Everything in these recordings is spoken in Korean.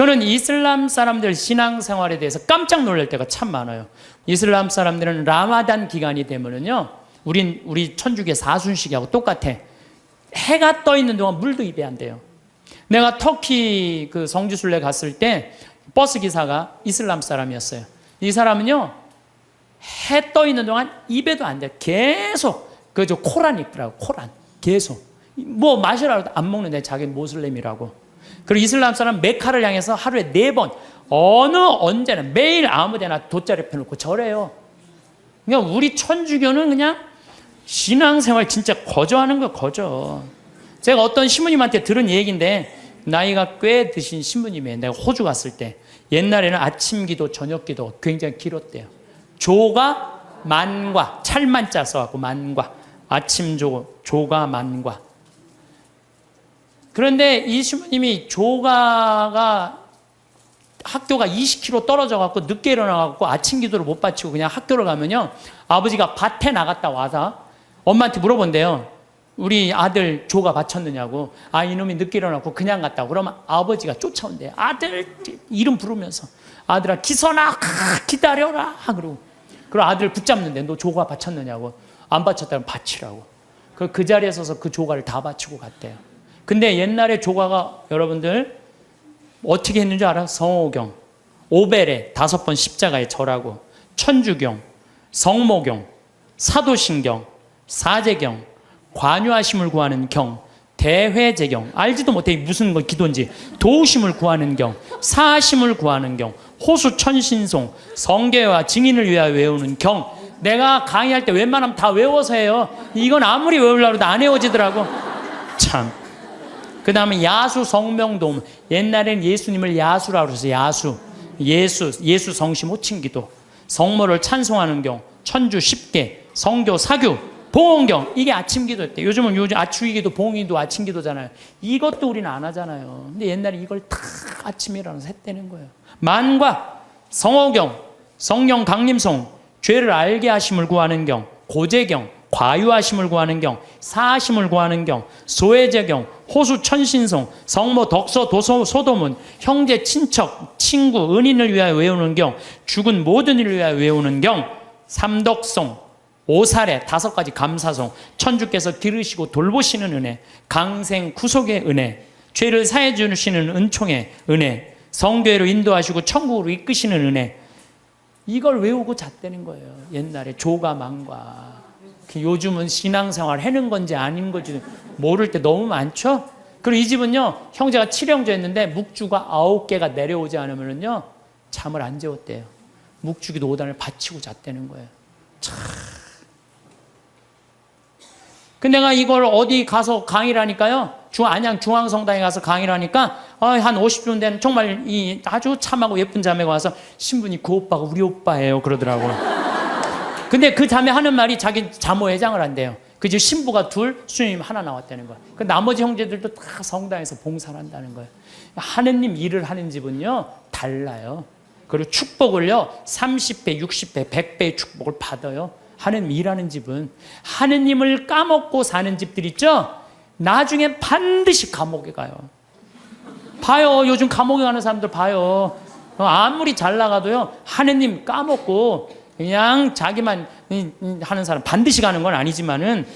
저는 이슬람 사람들 신앙생활에 대해서 깜짝 놀랄 때가 참 많아요. 이슬람 사람들은 라마단 기간이 되면은요, 우리 천주교 사순식하고 똑같아. 해가 떠 있는 동안 물도 입에 안 돼요. 내가 터키 그 성지순례 갔을 때 버스 기사가 이슬람 사람이었어요. 이 사람은요, 해 떠 있는 동안 입에도 안 돼. 계속 그저 코란 읽더라고. 코란 계속 뭐 마시라고 안 먹는데 자기는 모슬렘이라고. 그리고 이슬람 사람 메카를 향해서 하루에 4번 언제나 매일 아무데나 돗자리 펴놓고 절해요. 그러니까 우리 천주교는 그냥 신앙생활 진짜 거저하는 거 거저. 제가 어떤 신부님한테 들은 얘기인데, 나이가 꽤 드신 신부님이에요. 내가 호주 갔을 때 옛날에는 아침 기도 저녁 기도 굉장히 길었대요. 조가 만과, 찰만자 써갖고 만과, 아침 조가 만과. 그런데 이 신부님이 조가가 학교가 20km 떨어져갖고 늦게 일어나갖고 아침 기도를 못 바치고 그냥 학교를 가면요, 아버지가 밭에 나갔다 와서 엄마한테 물어본대요. 우리 아들 조가 바쳤느냐고. 아, 이놈이 늦게 일어나고 그냥 갔다고. 그러면 아버지가 쫓아온대요. 아들 이름 부르면서. 아들아, 기선아 기다려라. 그러고 아들 붙잡는데, 너 조가 바쳤느냐고. 안 바쳤다면 바치라고. 그 자리에 서서 그 조가를 다 바치고 갔대요. 근데 옛날에 조가가 여러분들 어떻게 했는지 알아? 성호경, 오벨에 5번 십자가에 절하고, 천주경, 성모경, 사도신경, 사제경, 관유하심을 구하는 경, 대회제경, 알지도 못해 무슨 기도인지, 도우심을 구하는 경, 사하심을 구하는 경, 호수천신송, 성계와 증인을 위하여 외우는 경. 내가 강의할 때 웬만하면 다 외워서 해요. 이건 아무리 외우려고 해도 안 외워지더라고. 참. 그 다음에 야수 성명도움. 옛날엔 예수님을 야수라고 해서 야수. 예수 성심 호칭기도. 성모를 찬송하는 경, 천주 10개, 성교 사규, 봉헌경. 이게 아침 기도였대. 요즘 아추기도 봉기도 아침 기도잖아요. 이것도 우리는 안 하잖아요. 근데 옛날에 이걸 다 아침에 일어나서 했다는 거예요. 만과, 성호경, 성령 강림송, 죄를 알게 하심을 구하는 경, 고제경, 과유하심을 구하는 경, 사하심을 구하는 경, 소외제경, 호수천신송, 성모 덕서 도서 소도문, 형제 친척 친구 은인을 위하여 외우는 경, 죽은 모든 이를 위하여 외우는 경, 삼덕송, 오사례 5가지 감사송, 천주께서 기르시고 돌보시는 은혜, 강생 구속의 은혜, 죄를 사해 주시는 은총의 은혜, 성교회로 인도하시고 천국으로 이끄시는 은혜. 이걸 외우고 잤다는 거예요. 옛날에 조가 만과. 요즘은 신앙생활 해는 건지 아닌 건지 모를 때 너무 많죠? 그리고 이 집은요, 형제가 7형제였는데 묵주가 9개가 내려오지 않으면요, 잠을 안 재웠대요. 묵주기도 5단을 바치고 잤다는 거예요. 참. 근데 내가 이걸 어디 가서 강의를 하니까요, 안양 중앙성당에 가서 강의를 하니까, 한 50분 된 정말 아주 참하고 예쁜 자매가 와서, 신부님 그 오빠가 우리 오빠예요. 그러더라고요. 근데 그 자매 하는 말이 자기 자모회장을 한대요. 그죠? 신부가 2, 수녀님 1 나왔다는 거예요. 그 나머지 형제들도 다 성당에서 봉사를 한다는 거예요. 하느님 일을 하는 집은요, 달라요. 그리고 축복을요, 30배, 60배, 100배의 축복을 받아요. 하느님 일하는 집은. 하느님을 까먹고 사는 집들 있죠? 나중에 반드시 감옥에 가요. 봐요. 요즘 감옥에 가는 사람들 봐요. 아무리 잘 나가도요, 하느님 까먹고 그냥 자기만 하는 사람 반드시 가는 건 아니지만은,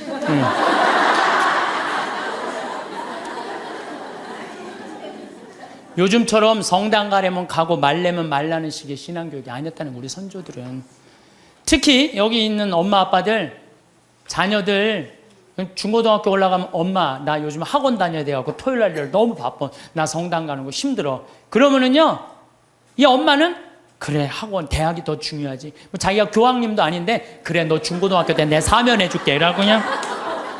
요즘처럼 성당 가려면 가고 말려면 말라는 식의 신앙교육이 아니었다는 우리 선조들은. 특히 여기 있는 엄마 아빠들, 자녀들 중고등학교 올라가면, 엄마 나 요즘 학원 다녀야 돼갖고 토요일 날 너무 바빠, 나 성당 가는 거 힘들어. 그러면은요, 이 엄마는 그래, 학원 대학이 더 중요하지. 자기가 교황님도 아닌데, 그래 너 중고등학교 때 내 사면해줄게 이라고 그냥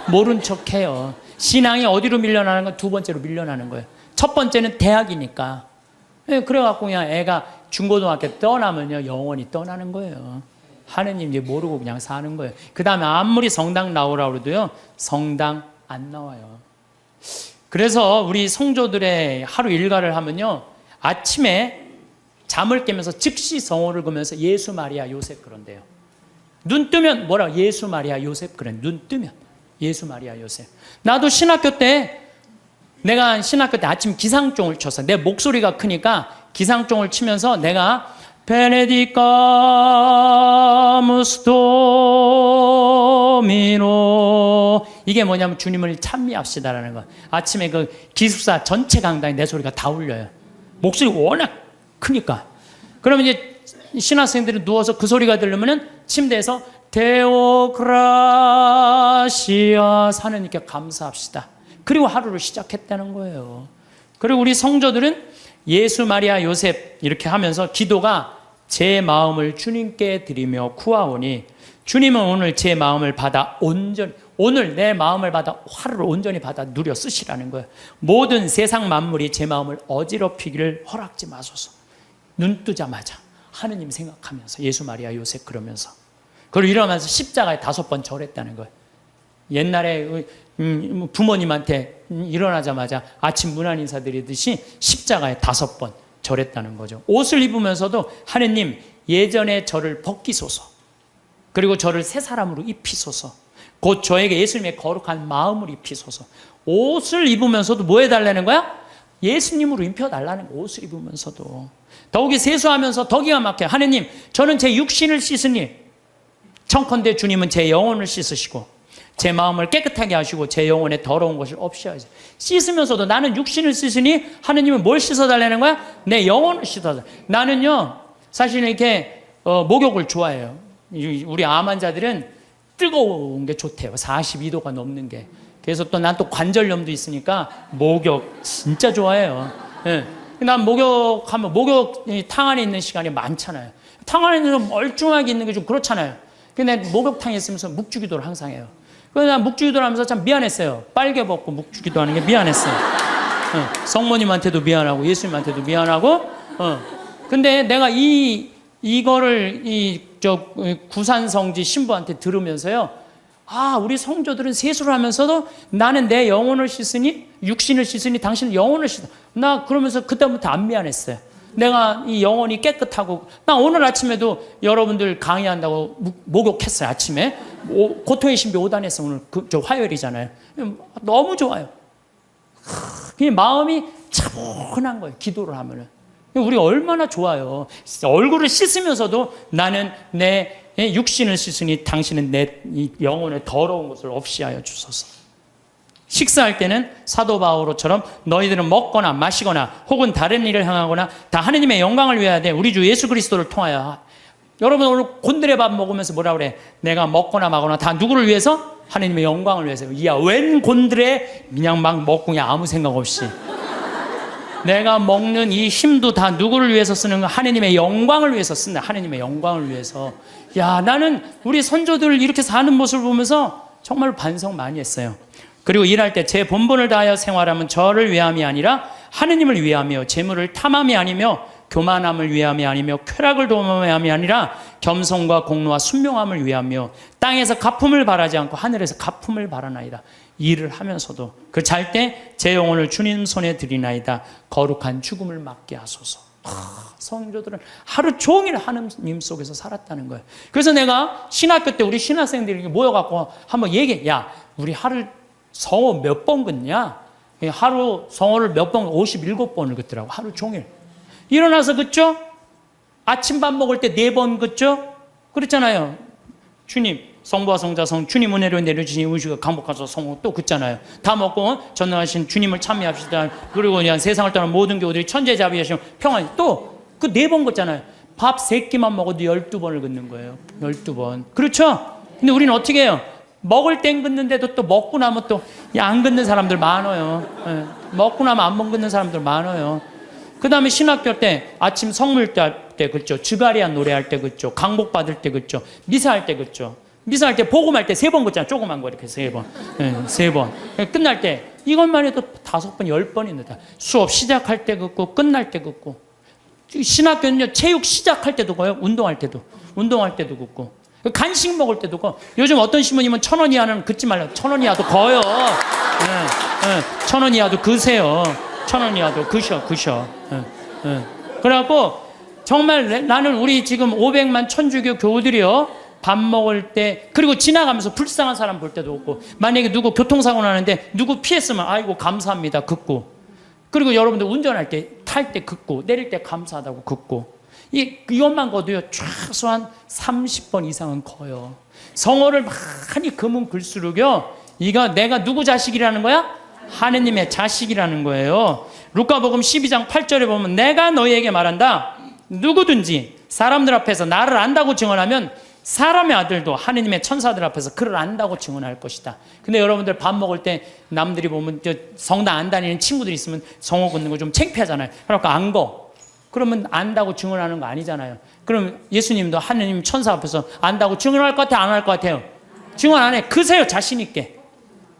모른 척해요. 신앙이 어디로 밀려나는 건 2번째로 밀려나는 거예요. 첫 번째는 대학이니까. 그래갖고 그냥 애가 중고등학교 떠나면요, 영원히 떠나는 거예요. 하느님 이제 모르고 그냥 사는 거예요. 그 다음에 아무리 성당 나오라고 해도요, 성당 안 나와요. 그래서 우리 성조들의 하루 일과를 하면요, 아침에 잠을 깨면서 즉시 성호를 그러면서 예수 마리아 요셉 그런대요. 눈 뜨면 뭐라? 예수 마리아 요셉 그래. 눈 뜨면 예수 마리아 요셉. 나도 신학교 때 내가 신학교 때 아침 기상종을 쳤어. 내 목소리가 크니까 기상종을 치면서 내가 베네디카무스 도미노, 이게 뭐냐면 주님을 찬미합시다라는 거. 아침에 그 기숙사 전체 강당에 내 소리가 다 울려요. 목소리 워낙 크니까. 그러면 이제 신학생들이 누워서 그 소리가 들리면은 침대에서 데오그라시아, 하나님께 감사합시다. 그리고 하루를 시작했다는 거예요. 그리고 우리 성도들은 예수, 마리아, 요셉 이렇게 하면서 기도가 제 마음을 주님께 드리며 구하오니 주님은 오늘 제 마음을 받아 온전히, 오늘 내 마음을 받아 하루를 온전히 받아 누려 쓰시라는 거예요. 모든 세상 만물이 제 마음을 어지럽히기를 허락지 마소서. 눈 뜨자마자 하느님 생각하면서 예수, 마리아, 요셉 그러면서, 그리고 일어나면서 십자가에 5번 절했다는 거예요. 옛날에 부모님한테 일어나자마자 아침 문안 인사드리듯이 십자가에 5번 절했다는 거죠. 옷을 입으면서도 하느님 예전에 저를 벗기소서, 그리고 저를 새 사람으로 입히소서, 곧 저에게 예수님의 거룩한 마음을 입히소서. 옷을 입으면서도 뭐 해달라는 거야? 예수님으로 입혀달라는 거. 옷을 입으면서도 더욱이 세수하면서 더 기가 막혀. 하느님 저는 제 육신을 씻으니 청컨대 주님은 제 영혼을 씻으시고 제 마음을 깨끗하게 하시고 제 영혼에 더러운 것을 없이 하세요. 씻으면서도 나는 육신을 씻으니 하느님은 뭘 씻어달라는 거야? 내 영혼을 씻어달라. 나는요 사실 이렇게 목욕을 좋아해요. 우리 암 환자들은 뜨거운 게 좋대요. 42도가 넘는 게. 그래서 또 난 또 관절염도 있으니까 목욕 진짜 좋아해요. 네. 난 목욕하면 목욕탕 안에 있는 시간이 많잖아요. 탕 안에 있는 멀쩡하게 있는 게 좀 그렇잖아요. 근데 목욕탕에 있으면서 묵주기도를 항상 해요. 그래서 난 묵주기도를 하면서 참 미안했어요. 빨개 벗고 묵주기도 하는 게 미안했어요. 성모님한테도 미안하고 예수님한테도 미안하고. 근데 내가 이거를 구산성지 신부한테 들으면서요, 아, 우리 성도들은 세수를 하면서도 나는 내 영혼을 씻으니, 육신을 씻으니 당신은 영혼을 씻어. 나 그러면서 그때부터 안 미안했어요. 내가 이 영혼이 깨끗하고, 나 오늘 아침에도 여러분들 강의한다고 목욕했어요. 아침에 고통의 신비 5단에서 오늘 저 화요일이잖아요. 너무 좋아요. 그냥 마음이 차분한 거예요. 기도를 하면은. 우리 얼마나 좋아요. 얼굴을 씻으면서도 나는 내 육신을 씻으니 당신은 내 영혼의 더러운 것을 없이 하여 주소서. 식사할 때는 사도 바오로처럼 너희들은 먹거나 마시거나 혹은 다른 일을 행하거나 다 하느님의 영광을 위하여 돼. 우리 주 예수 그리스도를 통하여. 여러분 오늘 곤드레 밥 먹으면서 뭐라 그래? 내가 먹거나 마거나 다 누구를 위해서? 하느님의 영광을 위해서. 이야, 웬 곤드레 그냥 막 먹고 그냥 아무 생각 없이. 내가 먹는 이 힘도 다 누구를 위해서 쓰는 거? 하느님의 영광을 위해서 쓴다. 하느님의 영광을 위해서. 야, 나는 우리 선조들 이렇게 사는 모습을 보면서 정말 반성 많이 했어요. 그리고 일할 때 제 본분을 다하여 생활하면 저를 위함이 아니라 하느님을 위하며, 재물을 탐함이 아니며 교만함을 위함이 아니며 쾌락을 도모함이 아니라 겸손과 공로와 순명함을 위하며 땅에서 갚음을 바라지 않고 하늘에서 갚음을 바라나이다. 일을 하면서도 그 잘 때 제 영혼을 주님 손에 드리나이다. 거룩한 죽음을 맞게 하소서. 성도들은 하루 종일 하느님 속에서 살았다는 거예요. 그래서 내가 신학교 때 우리 신학생들이 모여갖고 한번 얘기해. 야, 우리 하루 성호 몇 번 긋냐? 하루 성호를 몇 번, 57번을 긋더라고. 하루 종일. 일어나서 긋죠? 아침밥 먹을 때 4번 긋죠? 그랬잖아요. 주님, 성부와 성자 성 주님 은혜로 내려주신 의식을 강복하소서. 성호 또 긋잖아요. 다 먹고 전능하신 주님을 참여합시다. 그리고 그냥 세상을 떠난 모든 교우들이 천재자비하시면 평안히 또 그 4번 긋잖아요. 밥 3끼만 먹어도 12번을 긋는 거예요. 12번. 그렇죠? 근데 우리는 어떻게 해요? 먹을 땐 긋는데도 또 먹고 나면 또 안 긋는 사람들 많아요. 예. 먹고 나면 안 긋는 사람들 많아요. 그 다음에 신학교 때 아침 성물 때 긋죠. 주가리안 노래할 때 긋죠. 강복 받을 때 긋죠. 미사할 때 긋죠. 미사할 때 복음할 때 3번 긋잖아. 조그만 거 이렇게 3번. 예, 3번. 끝날 때 이것만 해도 5번, 10번입니다. 수업 시작할 때 긋고 끝날 때 긋고. 신학교는요, 체육 시작할 때도 가요. 운동할 때도 긋고. 간식 먹을 때도 거. 요즘 어떤 신부님은 1,000원 이하는 긋지 말라고. 1,000원 이하도 거요. 예, 예. 1,000원 이하도 그세요. 1,000원 이하도 그셔. 예, 예. 그래갖고 정말 나는 우리 지금 500만 천주교 교우들이요, 밥 먹을 때, 그리고 지나가면서 불쌍한 사람 볼 때도 없고, 만약에 누구 교통사고 나는데 누구 피했으면 아이고 감사합니다 긋고, 그리고 여러분들 운전할 때, 탈 때 긋고, 내릴 때 감사하다고 긋고, 이것만 거도요 최소한 30번 이상은 커요. 성어를 많이 금은 글수록요, 이거 내가 누구 자식이라는 거야? 하느님의 자식이라는 거예요. 루카복음 12장 8절에 보면 내가 너희에게 말한다. 누구든지 사람들 앞에서 나를 안다고 증언하면 사람의 아들도 하느님의 천사들 앞에서 그를 안다고 증언할 것이다. 근데 여러분들 밥 먹을 때 남들이 보면 성당 안 다니는 친구들이 있으면 성어 긋는 거 좀 창피하잖아요. 그러니까 안 거. 그러면 안다고 증언하는 거 아니잖아요. 그럼 예수님도 하느님 천사 앞에서 안다고 증언할 것 같아요? 안 할 것 같아요? 증언 안 해. 그세요, 자신 있게.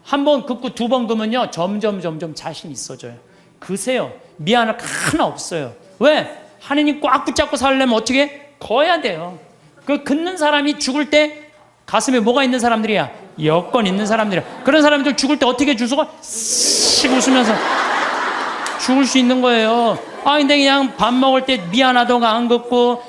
한 번 긋고 두 번 그으면요 점점 자신 있어져요. 그세요. 미안할 거 하나 없어요. 왜? 하느님 꽉 붙잡고 살려면 어떻게? 거야 돼요. 그 긋는 사람이 죽을 때 가슴에 뭐가 있는 사람들이야? 여건 있는 사람들이야. 그런 사람들 죽을 때 어떻게 주소가 씩 웃으면서 죽을 수 있는 거예요. 아, 근데 그냥 밥 먹을 때 미안하다고 안 긋고,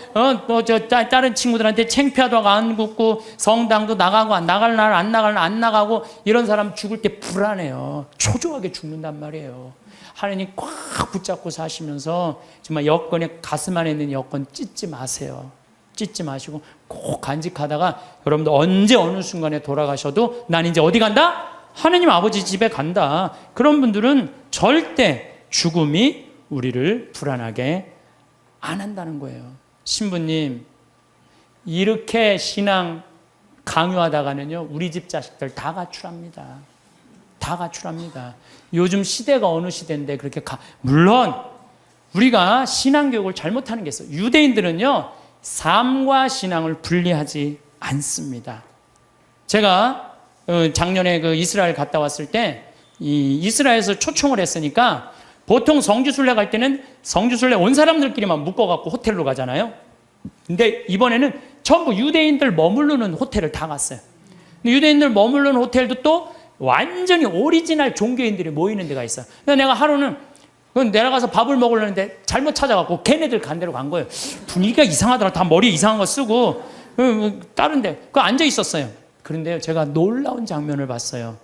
다른 친구들한테 창피하다고 안 긋고, 성당도 나가고, 나갈 날 안 나가고, 이런 사람 죽을 때 불안해요. 초조하게 죽는단 말이에요. 하나님 꽉 붙잡고 사시면서, 정말 여건에, 가슴 안에 있는 여건 찢지 마세요. 찢지 마시고, 꼭 간직하다가, 여러분들 언제 어느 순간에 돌아가셔도, 난 이제 어디 간다? 하나님 아버지 집에 간다. 그런 분들은 절대 죽음이 우리를 불안하게 안 한다는 거예요. 신부님, 이렇게 신앙 강요하다가는요, 우리 집 자식들 다 가출합니다. 다 가출합니다. 요즘 시대가 어느 시대인데 그렇게 물론 우리가 신앙교육을 잘못하는 게 있어요. 유대인들은요, 삶과 신앙을 분리하지 않습니다. 제가 작년에 그 이스라엘 갔다 왔을 때 이스라엘에서 초청을 했으니까 보통 성지순례 갈 때는 성지순례 온 사람들끼리만 묶어갖고 호텔로 가잖아요. 근데 이번에는 전부 유대인들 머무르는 호텔을 다 갔어요. 근데 유대인들 머무르는 호텔도 또 완전히 오리지널 종교인들이 모이는 데가 있어요. 그래서 내가 하루는 내려가서 밥을 먹으려는데 잘못 찾아갖고 걔네들 간 데로 간 거예요. 분위기가 이상하더라. 다 머리에 이상한 거 쓰고 다른 데 앉아 있었어요. 그런데요, 제가 놀라운 장면을 봤어요.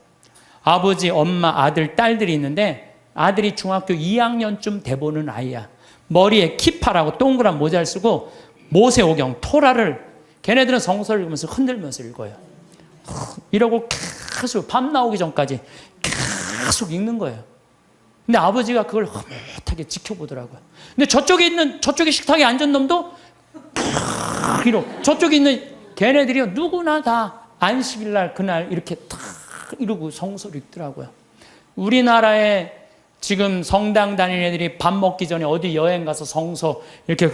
아버지, 엄마, 아들, 딸들이 있는데 아들이 중학교 2학년쯤 돼보는 아이야. 머리에 키파라고 동그란 모자를 쓰고 모세오경, 토라를 걔네들은 성서를 읽으면서 흔들면서 읽어요. 이러고 계속 밤 나오기 전까지 계속 읽는 거예요. 근데 아버지가 그걸 흐뭇하게 지켜보더라고요. 근데 저쪽에 식탁에 앉은 놈도 이러고, 저쪽에 있는 걔네들이요, 누구나 다 안식일날 그날 이렇게 탁 이러고 성서를 읽더라고요. 우리나라에 지금 성당 다니는 애들이 밥 먹기 전에 어디 여행 가서 성서 이렇게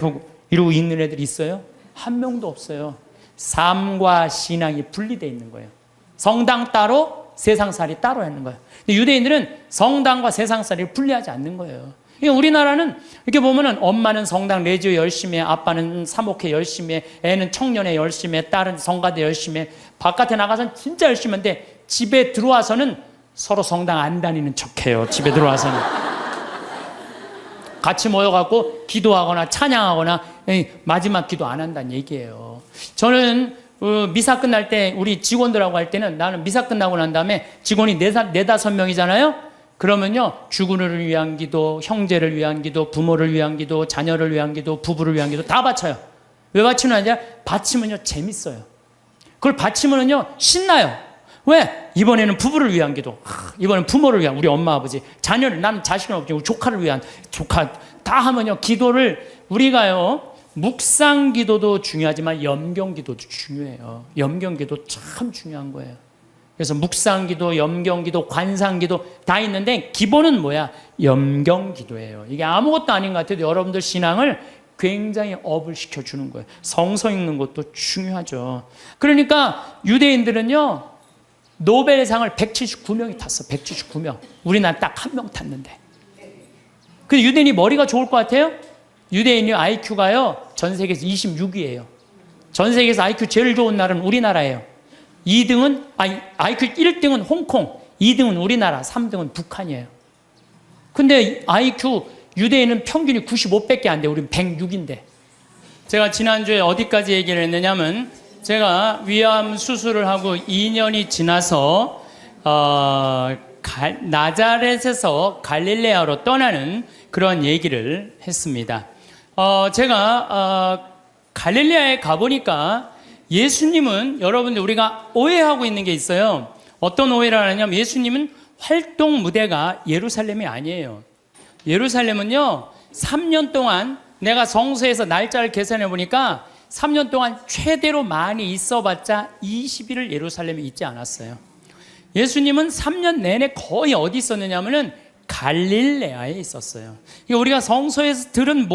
이러고 읽는 애들이 있어요? 한 명도 없어요. 삶과 신앙이 분리되어 있는 거예요. 성당 따로, 세상살이 따로 하는 거예요. 근데 유대인들은 성당과 세상살이를 분리하지 않는 거예요. 그러니까 우리나라는 이렇게 보면은 엄마는 성당 레지오 열심히 해, 아빠는 사목회 열심히 해, 애는 청년회 열심히 해, 딸은 성가대 열심히 해, 바깥에 나가서는 진짜 열심히 하는데 집에 들어와서는 서로 성당 안 다니는 척해요. 집에 들어와서는 같이 모여갖고 기도하거나 찬양하거나 마지막 기도 안 한다는 얘기예요. 저는 미사 끝날 때 우리 직원들하고 할 때는, 나는 미사 끝나고 난 다음에 직원이 네다섯 명이잖아요. 그러면요, 주군을 위한 기도, 형제를 위한 기도, 부모를 위한 기도, 자녀를 위한 기도, 부부를 위한 기도 다 바쳐요. 왜 바치는 아니라 바치면요 재밌어요. 그걸 바치면요 신나요. 왜? 이번에는 부부를 위한 기도, 이번엔 부모를 위한, 우리 엄마 아버지, 자녀를, 나는 자식은 없지, 우리 조카를 위한, 조카 다 하면요, 기도를 우리가요, 묵상 기도도 중요하지만 염경 기도도 중요해요. 염경 기도 참 중요한 거예요. 그래서 묵상 기도, 염경 기도, 관상 기도 다 있는데 기본은 뭐야? 염경 기도예요. 이게 아무것도 아닌 것 같아도 여러분들 신앙을 굉장히 업을 시켜주는 거예요. 성서 읽는 것도 중요하죠. 그러니까 유대인들은요, 노벨상을 179명이 탔어. 179명. 우리나라 딱 한 명 탔는데. 근데 유대인이 머리가 좋을 것 같아요? 유대인이 IQ가요, 전 세계에서 26위예요. 전 세계에서 IQ 제일 좋은 나라는 우리나라예요. 2등은, IQ 1등은 홍콩, 2등은 우리나라, 3등은 북한이에요. 근데 IQ, 유대인은 평균이 95밖에 안 돼. 우리는 106인데. 제가 지난주에 어디까지 얘기를 했느냐면, 제가 위암 수술을 하고 2년이 지나서 나자렛에서 갈릴레아로 떠나는 그런 얘기를 했습니다. 제가 갈릴레아에 가보니까 예수님은, 여러분들 우리가 오해하고 있는 게 있어요. 어떤 오해를 하냐면 예수님은 활동 무대가 예루살렘이 아니에요. 예루살렘은요 3년 동안, 내가 성서에서 날짜를 계산해 보니까 3년 동안 최대로 많이 있어봤자 20일을 예루살렘에 있지 않았어요. 예수님은 3년 내내 거의 어디 있었느냐면은 갈릴레아에 있었어요. 우리가 성서에서 들은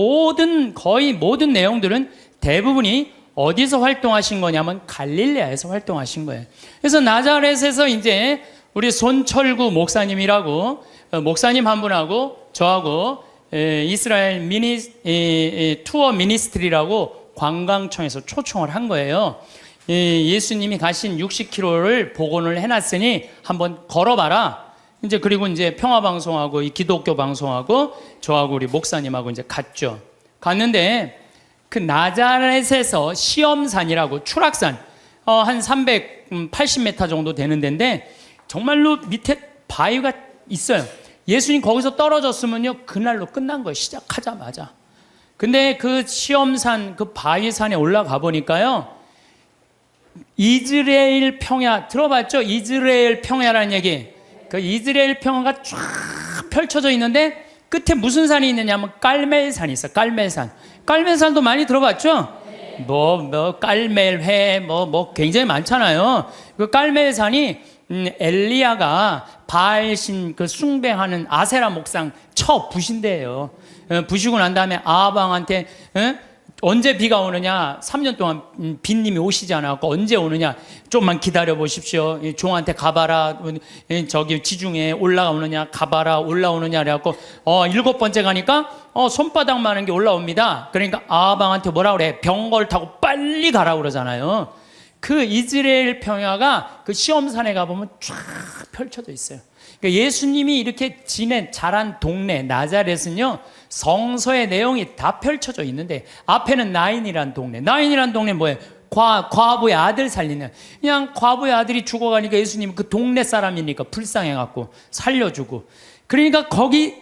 거의 모든 내용들은 대부분이 어디서 활동하신 거냐면 갈릴레아에서 활동하신 거예요. 그래서 나자렛에서 이제 우리 손철구 목사님이라고 목사님 한 분하고 저하고 이스라엘 투어 미니스트리라고 관광청에서 초청을 한 거예요. 예수님이 가신 60km를 복원을 해놨으니 한번 걸어봐라. 이제 그리고 이제 평화방송하고 이 기독교 방송하고 저하고 우리 목사님하고 이제 갔죠. 갔는데 그 나자렛에서 시험산이라고 추락산 한 380m 정도 되는 데인데 정말로 밑에 바위가 있어요. 예수님 거기서 떨어졌으면요 그날로 끝난 거예요. 시작하자마자. 근데 그 시험산 그 바위산에 올라가 보니까요 이스라엘 평야 들어봤죠? 이스라엘 평야라는 얘기. 그 이스라엘 평야가 쫙 펼쳐져 있는데 끝에 무슨 산이 있느냐면 깔멜산이 있어요. 깔멜산. 깔멜산도 많이 들어봤죠? 깔멜회 굉장히 많잖아요. 그 깔멜산이 엘리야가 바알신 그 숭배하는 아세라 목상 쳐 부신대요. 부시고 난 다음에 아합왕한테 언제 비가 오느냐, 3년 동안 빈님이 오시지 않았고 언제 오느냐, 좀만 기다려 보십시오. 종한테 가봐라. 저기 지중해 올라오느냐, 가봐라. 올라오느냐 그래갖고 7번째 가니까 손바닥 많은 게 올라옵니다. 그러니까 아합왕한테 뭐라 그래? 병거를 타고 빨리 가라 그러잖아요. 그 이스라엘 평야가 그 시험산에 가보면 쫙 펼쳐져 있어요. 그러니까 예수님이 이렇게 자란 동네 나자렛은요 성서의 내용이 다 펼쳐져 있는데, 앞에는 나인이란 동네. 나인이란 동네는 뭐예요? 과부의 아들 살리는. 그냥 과부의 아들이 죽어가니까 예수님은 그 동네 사람이니까 불쌍해갖고 살려주고. 그러니까 거기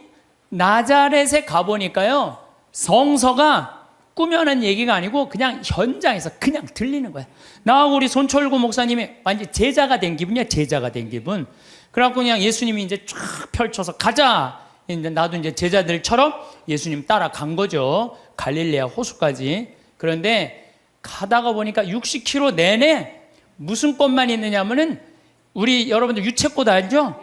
나자렛에 가보니까요 성서가 꾸며낸 얘기가 아니고 그냥 현장에서 그냥 들리는 거야. 나하고 우리 손철구 목사님이 완전 제자가 된 기분이야. 제자가 된 기분. 그래갖고 그냥 예수님이 이제 쫙 펼쳐서 가자. 이제 나도 이제 제자들처럼 예수님 따라간 거죠. 갈릴레아 호수까지. 그런데 가다가 보니까 60km 내내 무슨 꽃만 있느냐면은 우리 여러분들 유채꽃 알죠?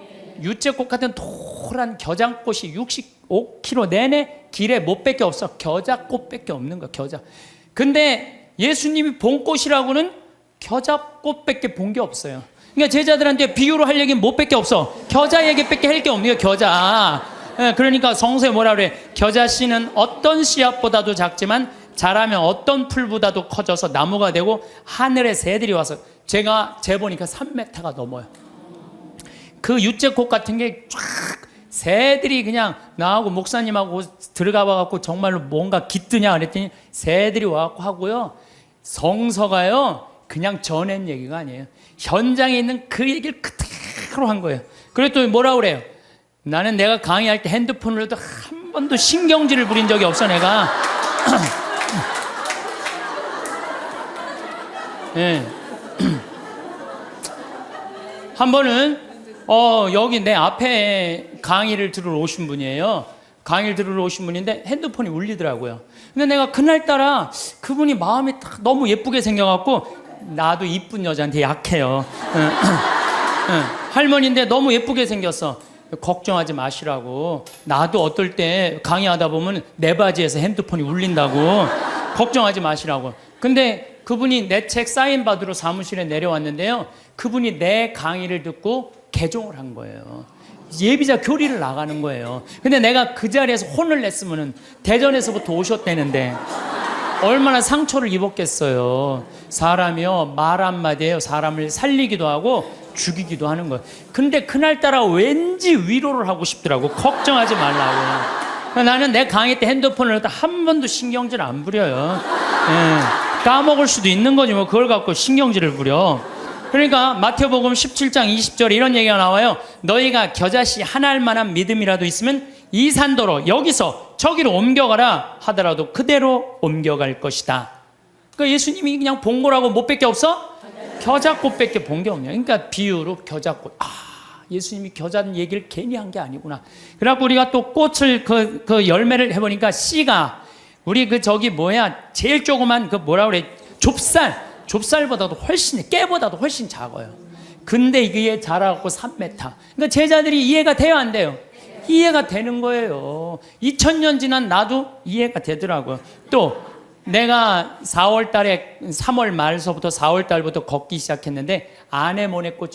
유채꽃 같은 노란 겨장꽃이 65km 내내 길에 못밖에 없어. 겨자꽃밖에 없는 거야. 겨자. 근데 예수님이 본 꽃이라고는 겨자꽃밖에 본 게 없어요. 그러니까 제자들한테 비유로 할 얘기는 못밖에 없어. 겨자 얘기밖에 할 게 없는 거야. 겨자. 그러니까 성서에 뭐라 그래? 겨자 씨는 어떤 씨앗보다도 작지만 자라면 어떤 풀보다도 커져서 나무가 되고 하늘의 새들이 와서, 제가 재보니까 3m가 넘어요. 그 유채꽃 같은 게 쫙 새들이 그냥 나하고 목사님하고 들어가 봐갖고 정말로 뭔가 깃드냐 그랬더니 새들이 와갖고 하고요. 성서가요 그냥 전한 얘기가 아니에요. 현장에 있는 그 얘기를 그대로 한 거예요. 그랬더니 뭐라 그래요? 나는 내가 강의할 때 핸드폰으로도 한 번도 신경질을 부린 적이 없어. 내가 네. 한 번은 여기 내 앞에 강의를 들으러 오신 분이에요. 강의를 들으러 오신 분인데 핸드폰이 울리더라고요. 근데 내가 그날따라 그분이 마음이 딱 너무 예쁘게 생겨갖고, 나도 이쁜 여자한테 약해요. 할머니인데 너무 예쁘게 생겼어. 걱정하지 마시라고. 나도 어떨 때 강의하다 보면 내 바지에서 핸드폰이 울린다고. 걱정하지 마시라고. 근데 그분이 내 책 사인 받으러 사무실에 내려왔는데요, 그분이 내 강의를 듣고 개종을 한 거예요. 예비자 교리를 나가는 거예요. 근데 내가 그 자리에서 혼을 냈으면 대전에서부터 오셨다는데 얼마나 상처를 입었겠어요. 사람이요 말 한마디에요 사람을 살리기도 하고 죽이기도 하는 거예요. 근데 그날따라 왠지 위로를 하고 싶더라고. 걱정하지 말라고. 나는 내 강의 때 핸드폰을 한 번도 신경질 안 부려요. 까먹을 수도 있는 거지 뭐 그걸 갖고 신경질을 부려. 그러니까 마태복음 17장 20절에 이런 얘기가 나와요. 너희가 겨자씨 한 알만한 믿음이라도 있으면 이 산도로 여기서 저기로 옮겨가라 하더라도 그대로 옮겨갈 것이다. 그러니까 예수님이 그냥 본 거라고 못 뺄 게 없어? 겨자꽃밖에 본 게 없냐. 그러니까 비유로 겨자꽃. 예수님이 겨자 얘기를 괜히 한 게 아니구나. 그래갖고 우리가 또 꽃을 그 열매를 해보니까 씨가 우리 제일 조그만 뭐라 그래 좁쌀보다도 훨씬 깨보다도 훨씬 작아요. 근데 이게 자라갖고 3m. 그러니까 제자들이 이해가 돼요 안 돼요? 이해가 되는 거예요. 2000년 지난 나도 이해가 되더라고요. 또 내가 3월 말서부터 4월 달부터 걷기 시작했는데 아네모네 꽃이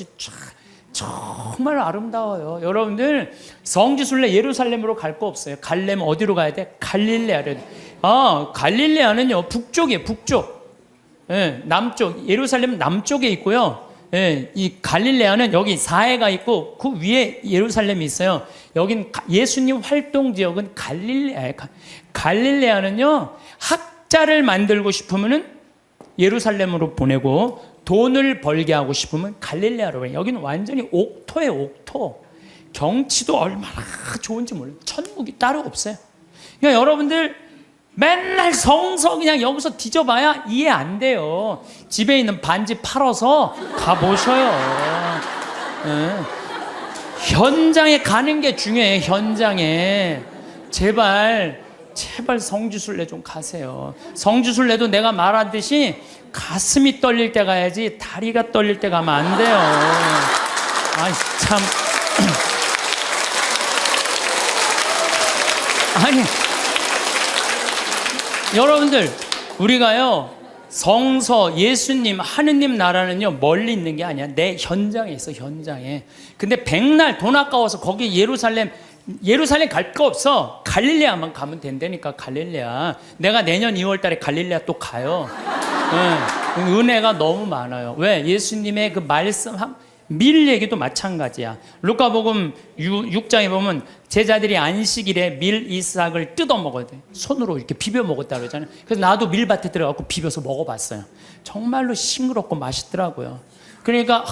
정말 아름다워요. 여러분들 성지순례 예루살렘으로 갈 거 없어요. 가려면 어디로 가야 돼? 갈릴레아를. 갈릴레아는요 북쪽이에요. 북쪽. 예, 남쪽. 예루살렘은 남쪽에 있고요. 예, 이 갈릴레아는 여기 사해가 있고 그 위에 예루살렘이 있어요. 여긴 예수님 활동 지역은 갈릴레아예요. 갈릴레아는요 학자를 만들고 싶으면은 예루살렘으로 보내고 돈을 벌게 하고 싶으면 갈릴레아로 해요. 여기는 완전히 옥토예요. 옥토. 경치도 얼마나 좋은지 몰라요. 천국이 따로 없어요. 그러니까 여러분들 맨날 성서 그냥 여기서 뒤져봐야 이해 안 돼요. 집에 있는 반지 팔아서 가보셔요. 네. 현장에 가는 게 중요해요. 현장에. 제발 성지순례 좀 가세요. 성지순례도 내가 말하듯이 가슴이 떨릴 때 가야지 다리가 떨릴 때 가면 안 돼요. 참. 아니, 여러분들, 우리가요, 성서, 예수님, 하느님 나라는요, 멀리 있는 게 아니야. 내 현장에 있어, 현장에. 근데 백날 돈 아까워서 거기 예루살렘 갈 거 없어. 갈릴레아만 가면 된다니까. 갈릴레아. 내가 내년 2월 달에 갈릴레아 또 가요. 네. 은혜가 너무 많아요. 왜? 예수님의 그 말씀 밀 얘기도 마찬가지야. 루카복음 6장에 보면 제자들이 안식일에 밀 이삭을 뜯어 먹어야 돼. 손으로 이렇게 비벼 먹었다 그러잖아요. 그래서 나도 밀밭에 들어가고 비벼서 먹어봤어요. 정말로 싱그럽고 맛있더라고요. 그러니까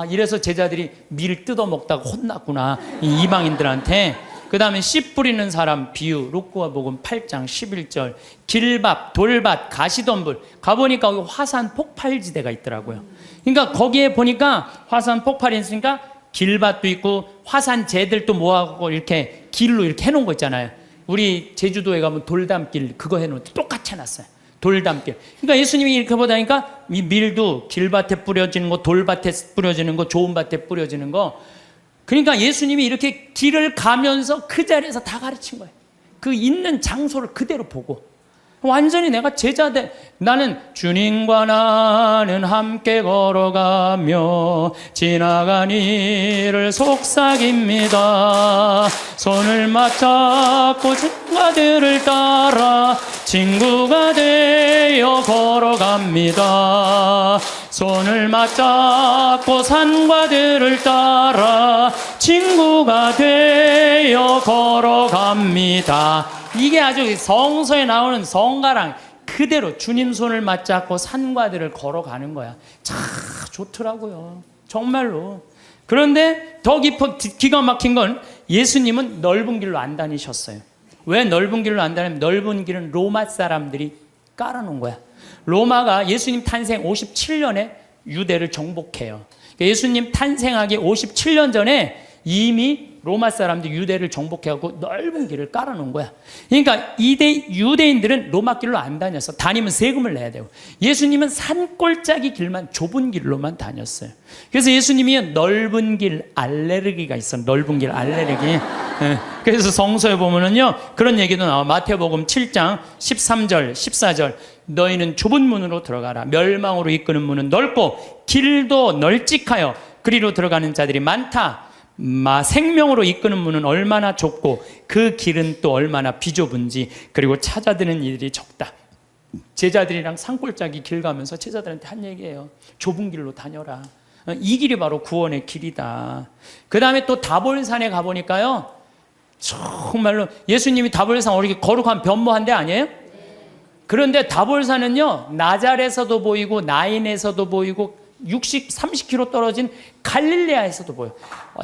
이래서 제자들이 밀 뜯어 먹다가 혼났구나, 이 이방인들한테. 그 다음에 씨 뿌리는 사람 비유, 루카복음 8장 11절. 길밭, 돌밭, 가시덤불 가보니까 거기 화산 폭발지대가 있더라고요. 그러니까 거기에 보니까 화산 폭발이 있으니까 길밭도 있고 화산재들도 모아갖고 이렇게 길로 이렇게 해놓은 거 있잖아요. 우리 제주도에 가면 돌담길 그거 해놓은 거 똑같이 해놨어요. 돌담길. 그러니까 예수님이 이렇게 보다니까 이 밀도 길밭에 뿌려지는 거, 돌밭에 뿌려지는 거, 좋은 밭에 뿌려지는 거. 그러니까 예수님이 이렇게 길을 가면서 그 자리에서 다 가르친 거예요. 그 있는 장소를 그대로 보고. 완전히 내가 제자들, 나는 주님과 나는 함께 걸어가며 지나간 이를 속삭입니다. 손을 맞잡고 친구들을 따라 친구가 되어 걸어갑니다. 손을 맞잡고 산과 들을 따라 친구가 되어 걸어갑니다. 이게 아주 성서에 나오는 성가랑 그대로 주님 손을 맞잡고 산과 들을 걸어가는 거야. 참 좋더라고요. 정말로. 그런데 더 기가 막힌 건 예수님은 넓은 길로 안 다니셨어요. 왜 넓은 길로 안 다니면 넓은 길은 로마 사람들이 깔아놓은 거야. 로마가 예수님 탄생 57년에 유대를 정복해요. 예수님 탄생하기 57년 전에 이미 로마 사람들이 유대를 정복해갖고 넓은 길을 깔아놓은 거야. 그러니까 유대인들은 로마 길로 안 다녔어. 다니면 세금을 내야 되고. 예수님은 산골짜기 길만, 좁은 길로만 다녔어요. 그래서 예수님이 넓은 길 알레르기가 있어. 넓은 길 알레르기. 그래서 성서에 보면은요, 그런 얘기도 나와. 마태복음 7장 13절, 14절. 너희는 좁은 문으로 들어가라. 멸망으로 이끄는 문은 넓고 길도 널찍하여 그리로 들어가는 자들이 많다. 생명으로 이끄는 문은 얼마나 좁고 그 길은 또 얼마나 비좁은지, 그리고 찾아드는 이들이 적다. 제자들이랑 산골짜기 길 가면서 제자들한테 한 얘기예요. 좁은 길로 다녀라. 이 길이 바로 구원의 길이다. 그 다음에 또 다볼산에 가보니까요, 정말로 예수님이 다볼산 이렇게 거룩한 변모한 데 아니에요? 그런데 다볼산은요, 나잘에서도 보이고 나인에서도 보이고 30km 떨어진 갈릴레아에서도 보여.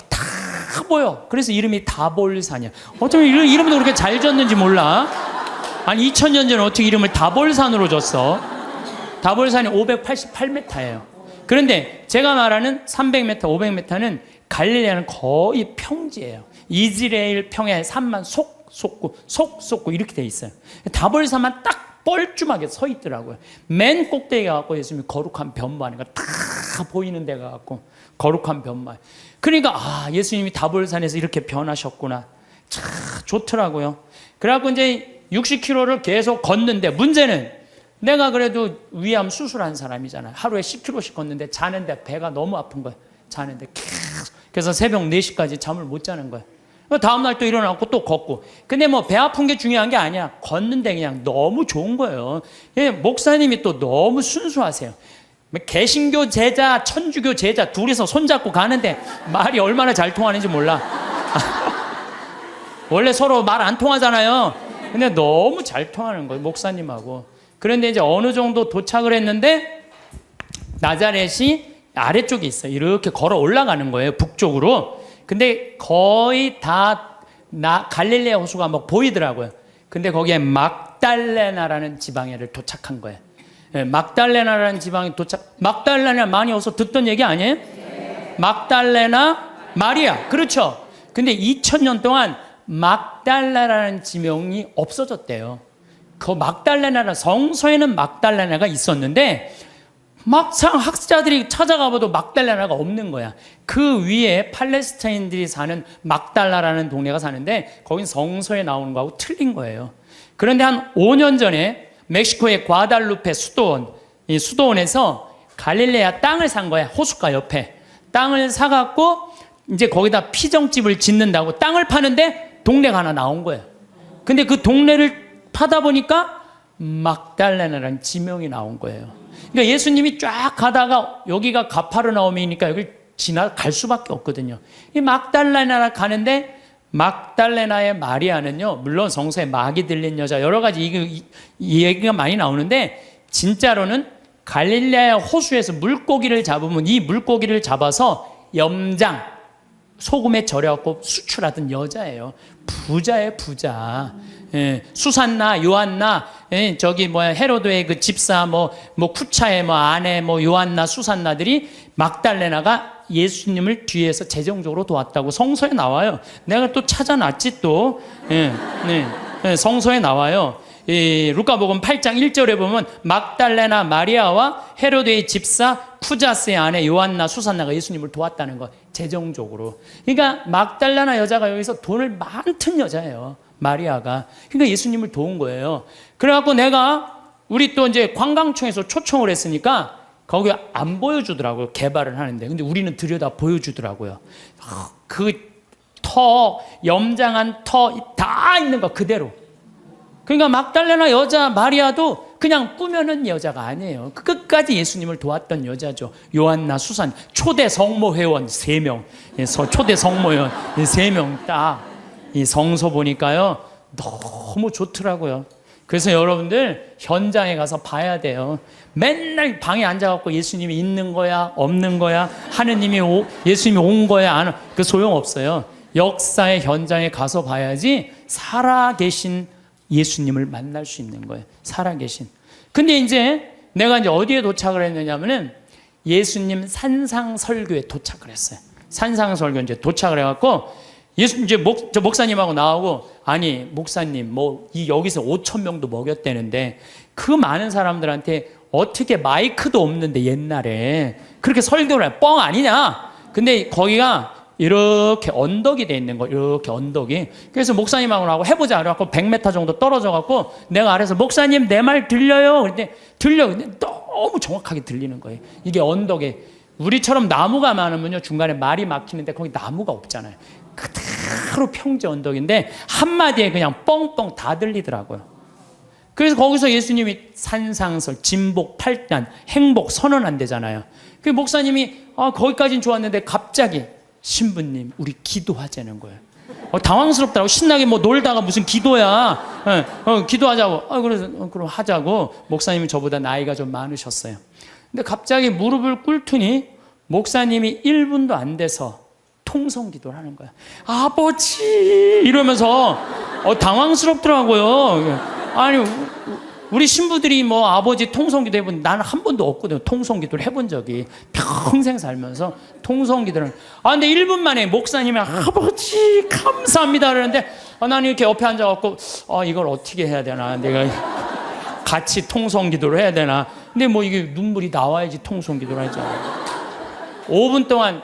다 보여. 그래서 이름이 다볼산이야. 어떻게 이름도 그렇게 잘 졌는지 몰라. 아니 2000년 전에 어떻게 이름을 다볼산으로 줬어? 다볼산이 588m예요. 그런데 제가 말하는 300m, 500m는 갈릴레아는 거의 평지예요. 이스라엘 평야의 산만 속 솟고 이렇게 돼 있어요. 다볼산만 딱 뻘쭘하게 서 있더라고요. 맨 꼭대기에 갖고 예수님이 거룩한 변마니까 다 보이는 데가 갖고 거룩한 변마. 그러니까 예수님이 다볼산에서 이렇게 변하셨구나. 참 좋더라고요. 그래갖고 이제 60km를 계속 걷는데 문제는 내가 그래도 위암 수술한 사람이잖아요. 하루에 10km씩 걷는데 자는데 배가 너무 아픈 거예요. 자는데 계속. 그래서 새벽 4시까지 잠을 못 자는 거예요. 다음날 또 일어나고 또 걷고. 근데 뭐 배 아픈 게 중요한 게 아니야. 걷는데 그냥 너무 좋은 거예요. 목사님이 또 너무 순수하세요. 개신교 제자, 천주교 제자 둘이서 손잡고 가는데 말이 얼마나 잘 통하는지 몰라. 원래 서로 말 안 통하잖아요. 근데 너무 잘 통하는 거예요, 목사님하고. 그런데 이제 어느 정도 도착을 했는데 나자렛이 아래쪽에 있어요. 이렇게 걸어 올라가는 거예요, 북쪽으로. 근데 거의 다 갈릴레아 호수가 막 보이더라고요. 근데 거기에 막달레나라는 지방에를 도착한 거예요. 막달레나라는 지방에 막달레나 많이 어서 듣던 얘기 아니에요? 네. 막달레나 마리아. 그렇죠. 근데 2000년 동안 막달레나라는 지명이 없어졌대요. 그 막달레나라 성서에는 막달레나가 있었는데 막상 학자들이 찾아가봐도 막달레나가 없는 거야. 그 위에 팔레스타인들이 사는 막달라라는 동네가 사는데 거긴 성서에 나오는 거하고 틀린 거예요. 그런데 한 5년 전에 멕시코의 과달루페 이 수도원에서 갈릴레아 땅을 산 거야. 호숫가 옆에. 땅을 사갖고 이제 거기다 피정집을 짓는다고 땅을 파는데 동네가 하나 나온 거예요. 근데 그 동네를 파다 보니까 막달레나라는 지명이 나온 거예요. 그러니까 예수님이 쫙 가다가 여기가 가파르나움이니까 여기 지나갈 수밖에 없거든요. 이 막달레나 가는데 막달레나의 마리아는요, 물론 성서에 막이 들린 여자 여러 가지 이 얘기가 많이 나오는데 진짜로는 갈릴레아 호수에서 물고기를 잡으면 이 물고기를 잡아서 염장 소금에 절여갖고 수출하던 여자예요. 부자예요, 부자. 수산나, 요한나, 저기 헤로드의 그 집사, 쿠차의 아내, 요한나, 수산나들이 막달레나가 예수님을 뒤에서 재정적으로 도왔다고 성서에 나와요. 내가 또 찾아놨지 또. 성서에 나와요. 루카복음 8장 1절에 보면 막달레나 마리아와 헤로드의 집사 쿠자스의 아내 요한나, 수산나가 예수님을 도왔다는 거, 재정적으로. 그러니까 막달레나 여자가 여기서 돈을 많던 여자예요. 마리아가. 그러니까 예수님을 도운 거예요. 그래갖고 우리 또 이제 관광청에서 초청을 했으니까 거기 안 보여주더라고요. 개발을 하는데. 근데 우리는 들여다 보여주더라고요. 그 염장한 다 있는 거 그대로. 그러니까 막달레나 여자 마리아도 그냥 꾸며낸 여자가 아니에요. 끝까지 예수님을 도왔던 여자죠. 요한나, 수산, 초대 성모 회원 3명. 초대 성모 회원 3명 딱. 이 성서 보니까요, 너무 좋더라고요. 그래서 여러분들 현장에 가서 봐야 돼요. 맨날 방에 앉아갖고 예수님이 있는 거야, 없는 거야, 예수님이 온 거야, 안 온, 그 소용없어요. 역사의 현장에 가서 봐야지 살아계신 예수님을 만날 수 있는 거예요. 살아계신. 근데 이제 내가 어디에 도착을 했느냐면은 예수님 산상설교에 도착을 했어요. 산상설교 이제 도착을 해갖고 이제 저 목사님하고 나오고, 아니 목사님 여기서 5,000명도 먹였대는데 그 많은 사람들한테 어떻게 마이크도 없는데 옛날에 그렇게 설교를 해? 뻥 아니냐? 근데 거기가 이렇게 언덕이 돼 있는 거, 이렇게 언덕이. 그래서 목사님하고 나하고 해보자 그래갖고 100m 정도 떨어져 갖고 내가 아래서 목사님 내 말 들려요? 그런데 들려. 근데 너무 정확하게 들리는 거예요. 이게 언덕에, 우리처럼 나무가 많으면요 중간에 말이 막히는데 거기 나무가 없잖아요. 그대로 평지 언덕인데 한마디에 그냥 뻥뻥 다 들리더라고요. 그래서 거기서 예수님이 산상설, 진복, 팔단, 행복 선언한대잖아요. 그 목사님이 거기까지는 좋았는데 갑자기 신부님 우리 기도하자는 거예요. 당황스럽더라고. 신나게 뭐 놀다가 무슨 기도야. 기도하자고. 그래서 그럼 하자고. 목사님이 저보다 나이가 좀 많으셨어요. 근데 갑자기 무릎을 꿇더니 목사님이 1분도 안 돼서 통성 기도를 하는 거야. 아버지 이러면서 당황스럽더라고요. 아니 우리 신부들이 뭐 아버지 통성기도 해본 나는 한 번도 없거든요. 통성기도를 해본 적이 평생 살면서 통성기도를. 근데 1분 만에 목사님이 아버지 감사합니다 그러는데 나는 이렇게 옆에 앉아갖고 이걸 어떻게 해야 되나, 내가 같이 통성기도를 해야 되나. 근데 뭐 이게 눈물이 나와야지 통성기도를 하잖아. 5분 동안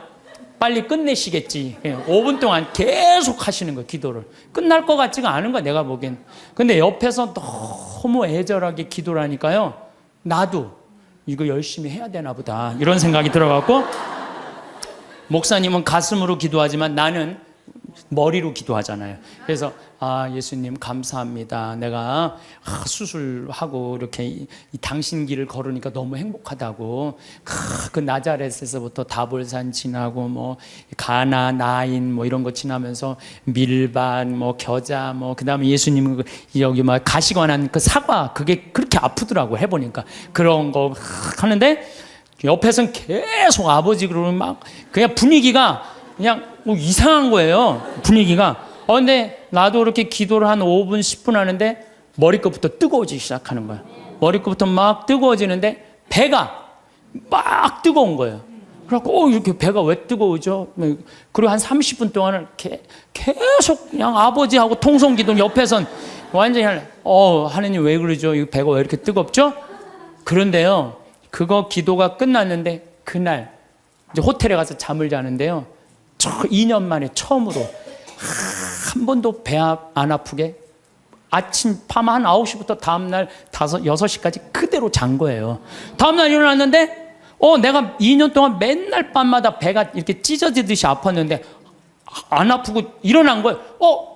빨리 끝내시겠지. 5분 동안 계속 하시는 거예요. 기도를. 끝날 것 같지가 않은 거야, 내가 보기엔. 근데 옆에서 너무 애절하게 기도를 하니까요, 나도 이거 열심히 해야 되나 보다 이런 생각이 들어갖고, 목사님은 가슴으로 기도하지만 나는 머리로 기도하잖아요. 그래서 예수님 감사합니다. 내가 수술하고 이렇게 이 당신 길을 걸으니까 너무 행복하다고. 그 나자렛에서부터 다볼산 지나고 뭐 가나 나인 뭐 이런 거 지나면서 밀반 뭐 겨자 뭐 그다음에 예수님 여기 막 가시관한 그 사과, 그게 그렇게 아프더라고 해보니까. 그런 거 하는데 옆에서는 계속 아버지 그러면 막 그냥 분위기가 그냥 이상한 거예요, 분위기가. 근데 나도 그렇게 기도를 한 5분 10분 하는데 머리끝부터 뜨거워지기 시작하는 거야. 머리끝부터 막 뜨거워지는데 배가 막 뜨거운 거예요. 그래갖고 이렇게 배가 왜 뜨거우죠? 그리고 한 30분 동안은 계속 그냥 아버지하고 통성기도 옆에선 완전히 하느님 왜 그러죠? 이 배가 왜 이렇게 뜨겁죠? 그런데요, 그거 기도가 끝났는데 그날 이제 호텔에 가서 잠을 자는데요, 2년 만에 처음으로 한 번도 배 안 아프게 아침 밤 한 9시부터 다음날 6시까지 그대로 잔 거예요. 다음날 일어났는데 내가 2년 동안 맨날 밤마다 배가 이렇게 찢어지듯이 아팠는데 안 아프고 일어난 거예요.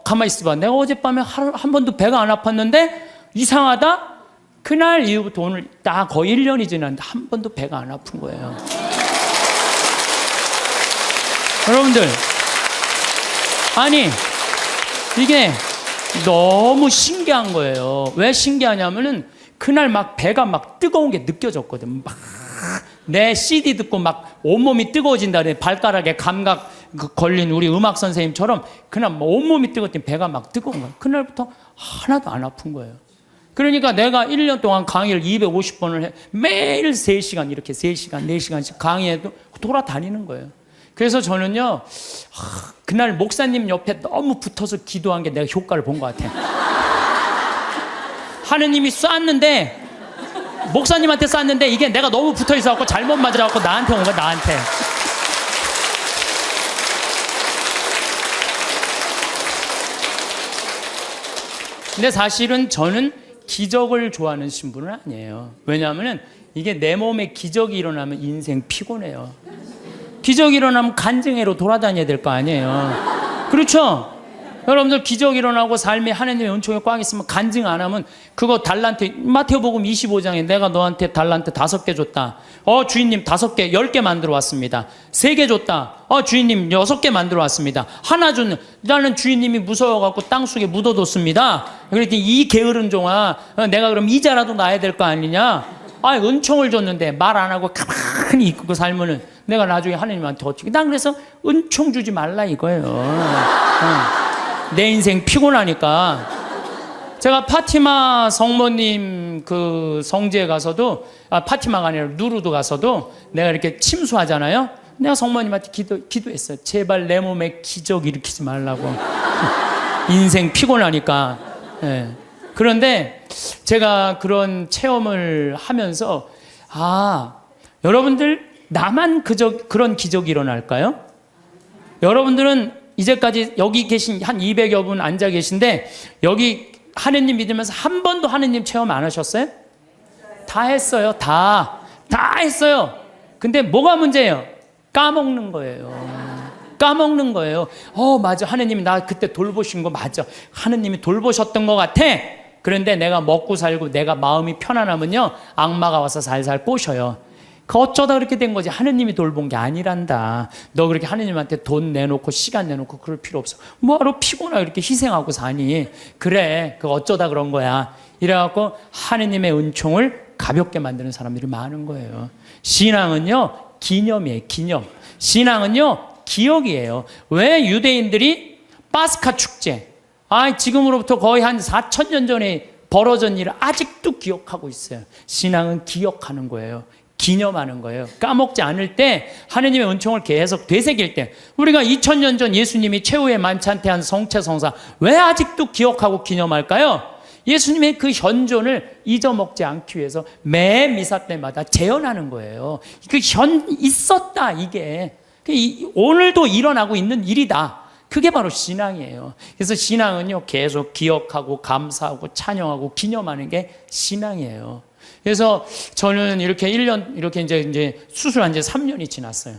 가만히 있어봐. 내가 어젯밤에 한 번도 배가 안 아팠는데 이상하다. 그날 이후부터 오늘 딱 거의 1년이 지났는데 한 번도 배가 안 아픈 거예요. 여러분들, 아니 이게 너무 신기한 거예요. 왜 신기하냐면은 그날 막 배가 막 뜨거운 게 느껴졌거든. 막 내 CD 듣고 막 온몸이 뜨거워진다 그래. 발가락에 감각 걸린 우리 음악 선생님처럼 그날 막 온몸이 뜨거웠더니 배가 막 뜨거운 거야. 그날부터 하나도 안 아픈 거예요. 그러니까 내가 1년 동안 강의를 250번을 해. 매일 3시간 이렇게 3시간 4시간씩 강의해도 돌아다니는 거예요. 그래서 저는요, 그날 목사님 옆에 너무 붙어서 기도한 게 내가 효과를 본 것 같아요. 하느님이 쐈는데, 목사님한테 쐈는데 이게 내가 너무 붙어 있어갖고 잘못 맞으라고 나한테 온 거야, 나한테. 근데 사실은 저는 기적을 좋아하는 신분은 아니에요. 왜냐하면 이게 내 몸에 기적이 일어나면 인생 피곤해요. 기적이 일어나면 간증회로 돌아다녀야 될 거 아니에요. 그렇죠? 여러분들 기적이 일어나고 삶에 하나님의 은총이 꽉 있으면 간증 안 하면 그거 달란트, 마태복음 25장에 내가 너한테 달란트 5개 줬다. 주인님 5개, 10개 만들어 왔습니다. 3개 줬다. 주인님 6개 만들어 왔습니다. 하나 줬는, 나는 주인님이 무서워갖고 땅속에 묻어뒀습니다. 그랬더니 이 게으른 종아, 내가 그럼 이자라도 놔야 될 거 아니냐? 은총을 줬는데 말 안 하고 가만히 있고 살면은 내가 나중에 하나님한테 어떻게. 난 그래서 은총 주지 말라 이거예요. 내 인생 피곤하니까. 제가 파티마 성모님 그 성지에 가서도, 파티마가 아니라 누르도 가서도 내가 이렇게 침수하잖아요. 내가 성모님한테 기도했어요. 제발 내 몸에 기적 일으키지 말라고. 인생 피곤하니까. 네. 그런데 제가 그런 체험을 하면서 여러분들 나만 그런 기적이 일어날까요? 여러분들은 이제까지 여기 계신 한 200여 분 앉아 계신데 여기 하느님 믿으면서 한 번도 하느님 체험 안 하셨어요? 다 했어요. 다 했어요. 근데 뭐가 문제예요? 까먹는 거예요. 까먹는 거예요. 맞아. 하느님이 나 그때 돌보신 거 맞아. 하느님이 돌보셨던 것 같아. 그런데 내가 먹고 살고 내가 마음이 편안하면요, 악마가 와서 살살 꼬셔요. 그 어쩌다 그렇게 된 거지. 하느님이 돌본 게 아니란다. 너 그렇게 하느님한테 돈 내놓고 시간 내놓고 그럴 필요 없어. 뭐하러 피곤하게 이렇게 희생하고 사니. 그래, 그 어쩌다 그런 거야. 이래갖고 하느님의 은총을 가볍게 만드는 사람들이 많은 거예요. 신앙은요, 기념이에요. 기념. 신앙은요, 기억이에요. 왜 유대인들이 파스카 축제, 지금으로부터 거의 한 4,000년 전에 벌어진 일을 아직도 기억하고 있어요. 신앙은 기억하는 거예요. 기념하는 거예요. 까먹지 않을 때, 하느님의 은총을 계속 되새길 때, 우리가 2000년 전 예수님이 최후의 만찬태한 성체성사 왜 아직도 기억하고 기념할까요? 예수님의 그 현존을 잊어먹지 않기 위해서 매 미사 때마다 재현하는 거예요. 있었다, 이게. 오늘도 일어나고 있는 일이다. 그게 바로 신앙이에요. 그래서 신앙은요, 계속 기억하고 감사하고 찬양하고 기념하는 게 신앙이에요. 그래서 저는 이렇게 1년, 이렇게 이제 수술한 지 3년이 지났어요.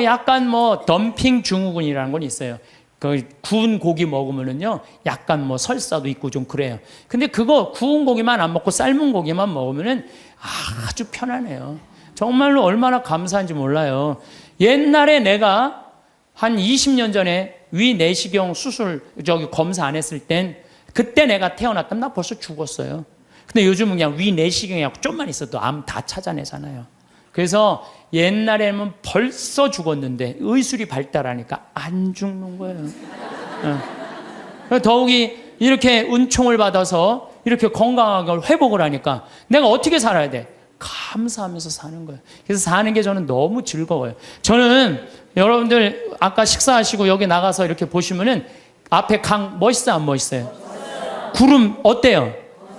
약간 덤핑 증후군이라는 건 있어요. 그 구운 고기 먹으면은요, 약간 설사도 있고 좀 그래요. 근데 그거 구운 고기만 안 먹고 삶은 고기만 먹으면은 아주 편안해요. 정말로 얼마나 감사한지 몰라요. 옛날에 내가 한 20년 전에 위 내시경 수술 검사 안 했을 땐, 그때 내가 태어났다면 나 벌써 죽었어요. 근데 요즘은 그냥 위 내시경이하고 좀만 있어도 암 다 찾아내잖아요. 그래서 옛날에는 벌써 죽었는데 의술이 발달하니까 안 죽는 거예요. 더욱이 이렇게 은총을 받아서 이렇게 건강하게 회복을 하니까 내가 어떻게 살아야 돼? 감사하면서 사는 거예요. 그래서 사는 게 저는 너무 즐거워요. 저는 여러분들 아까 식사하시고 여기 나가서 이렇게 보시면은 앞에 강 멋있어 안 멋있어요? 구름 어때요?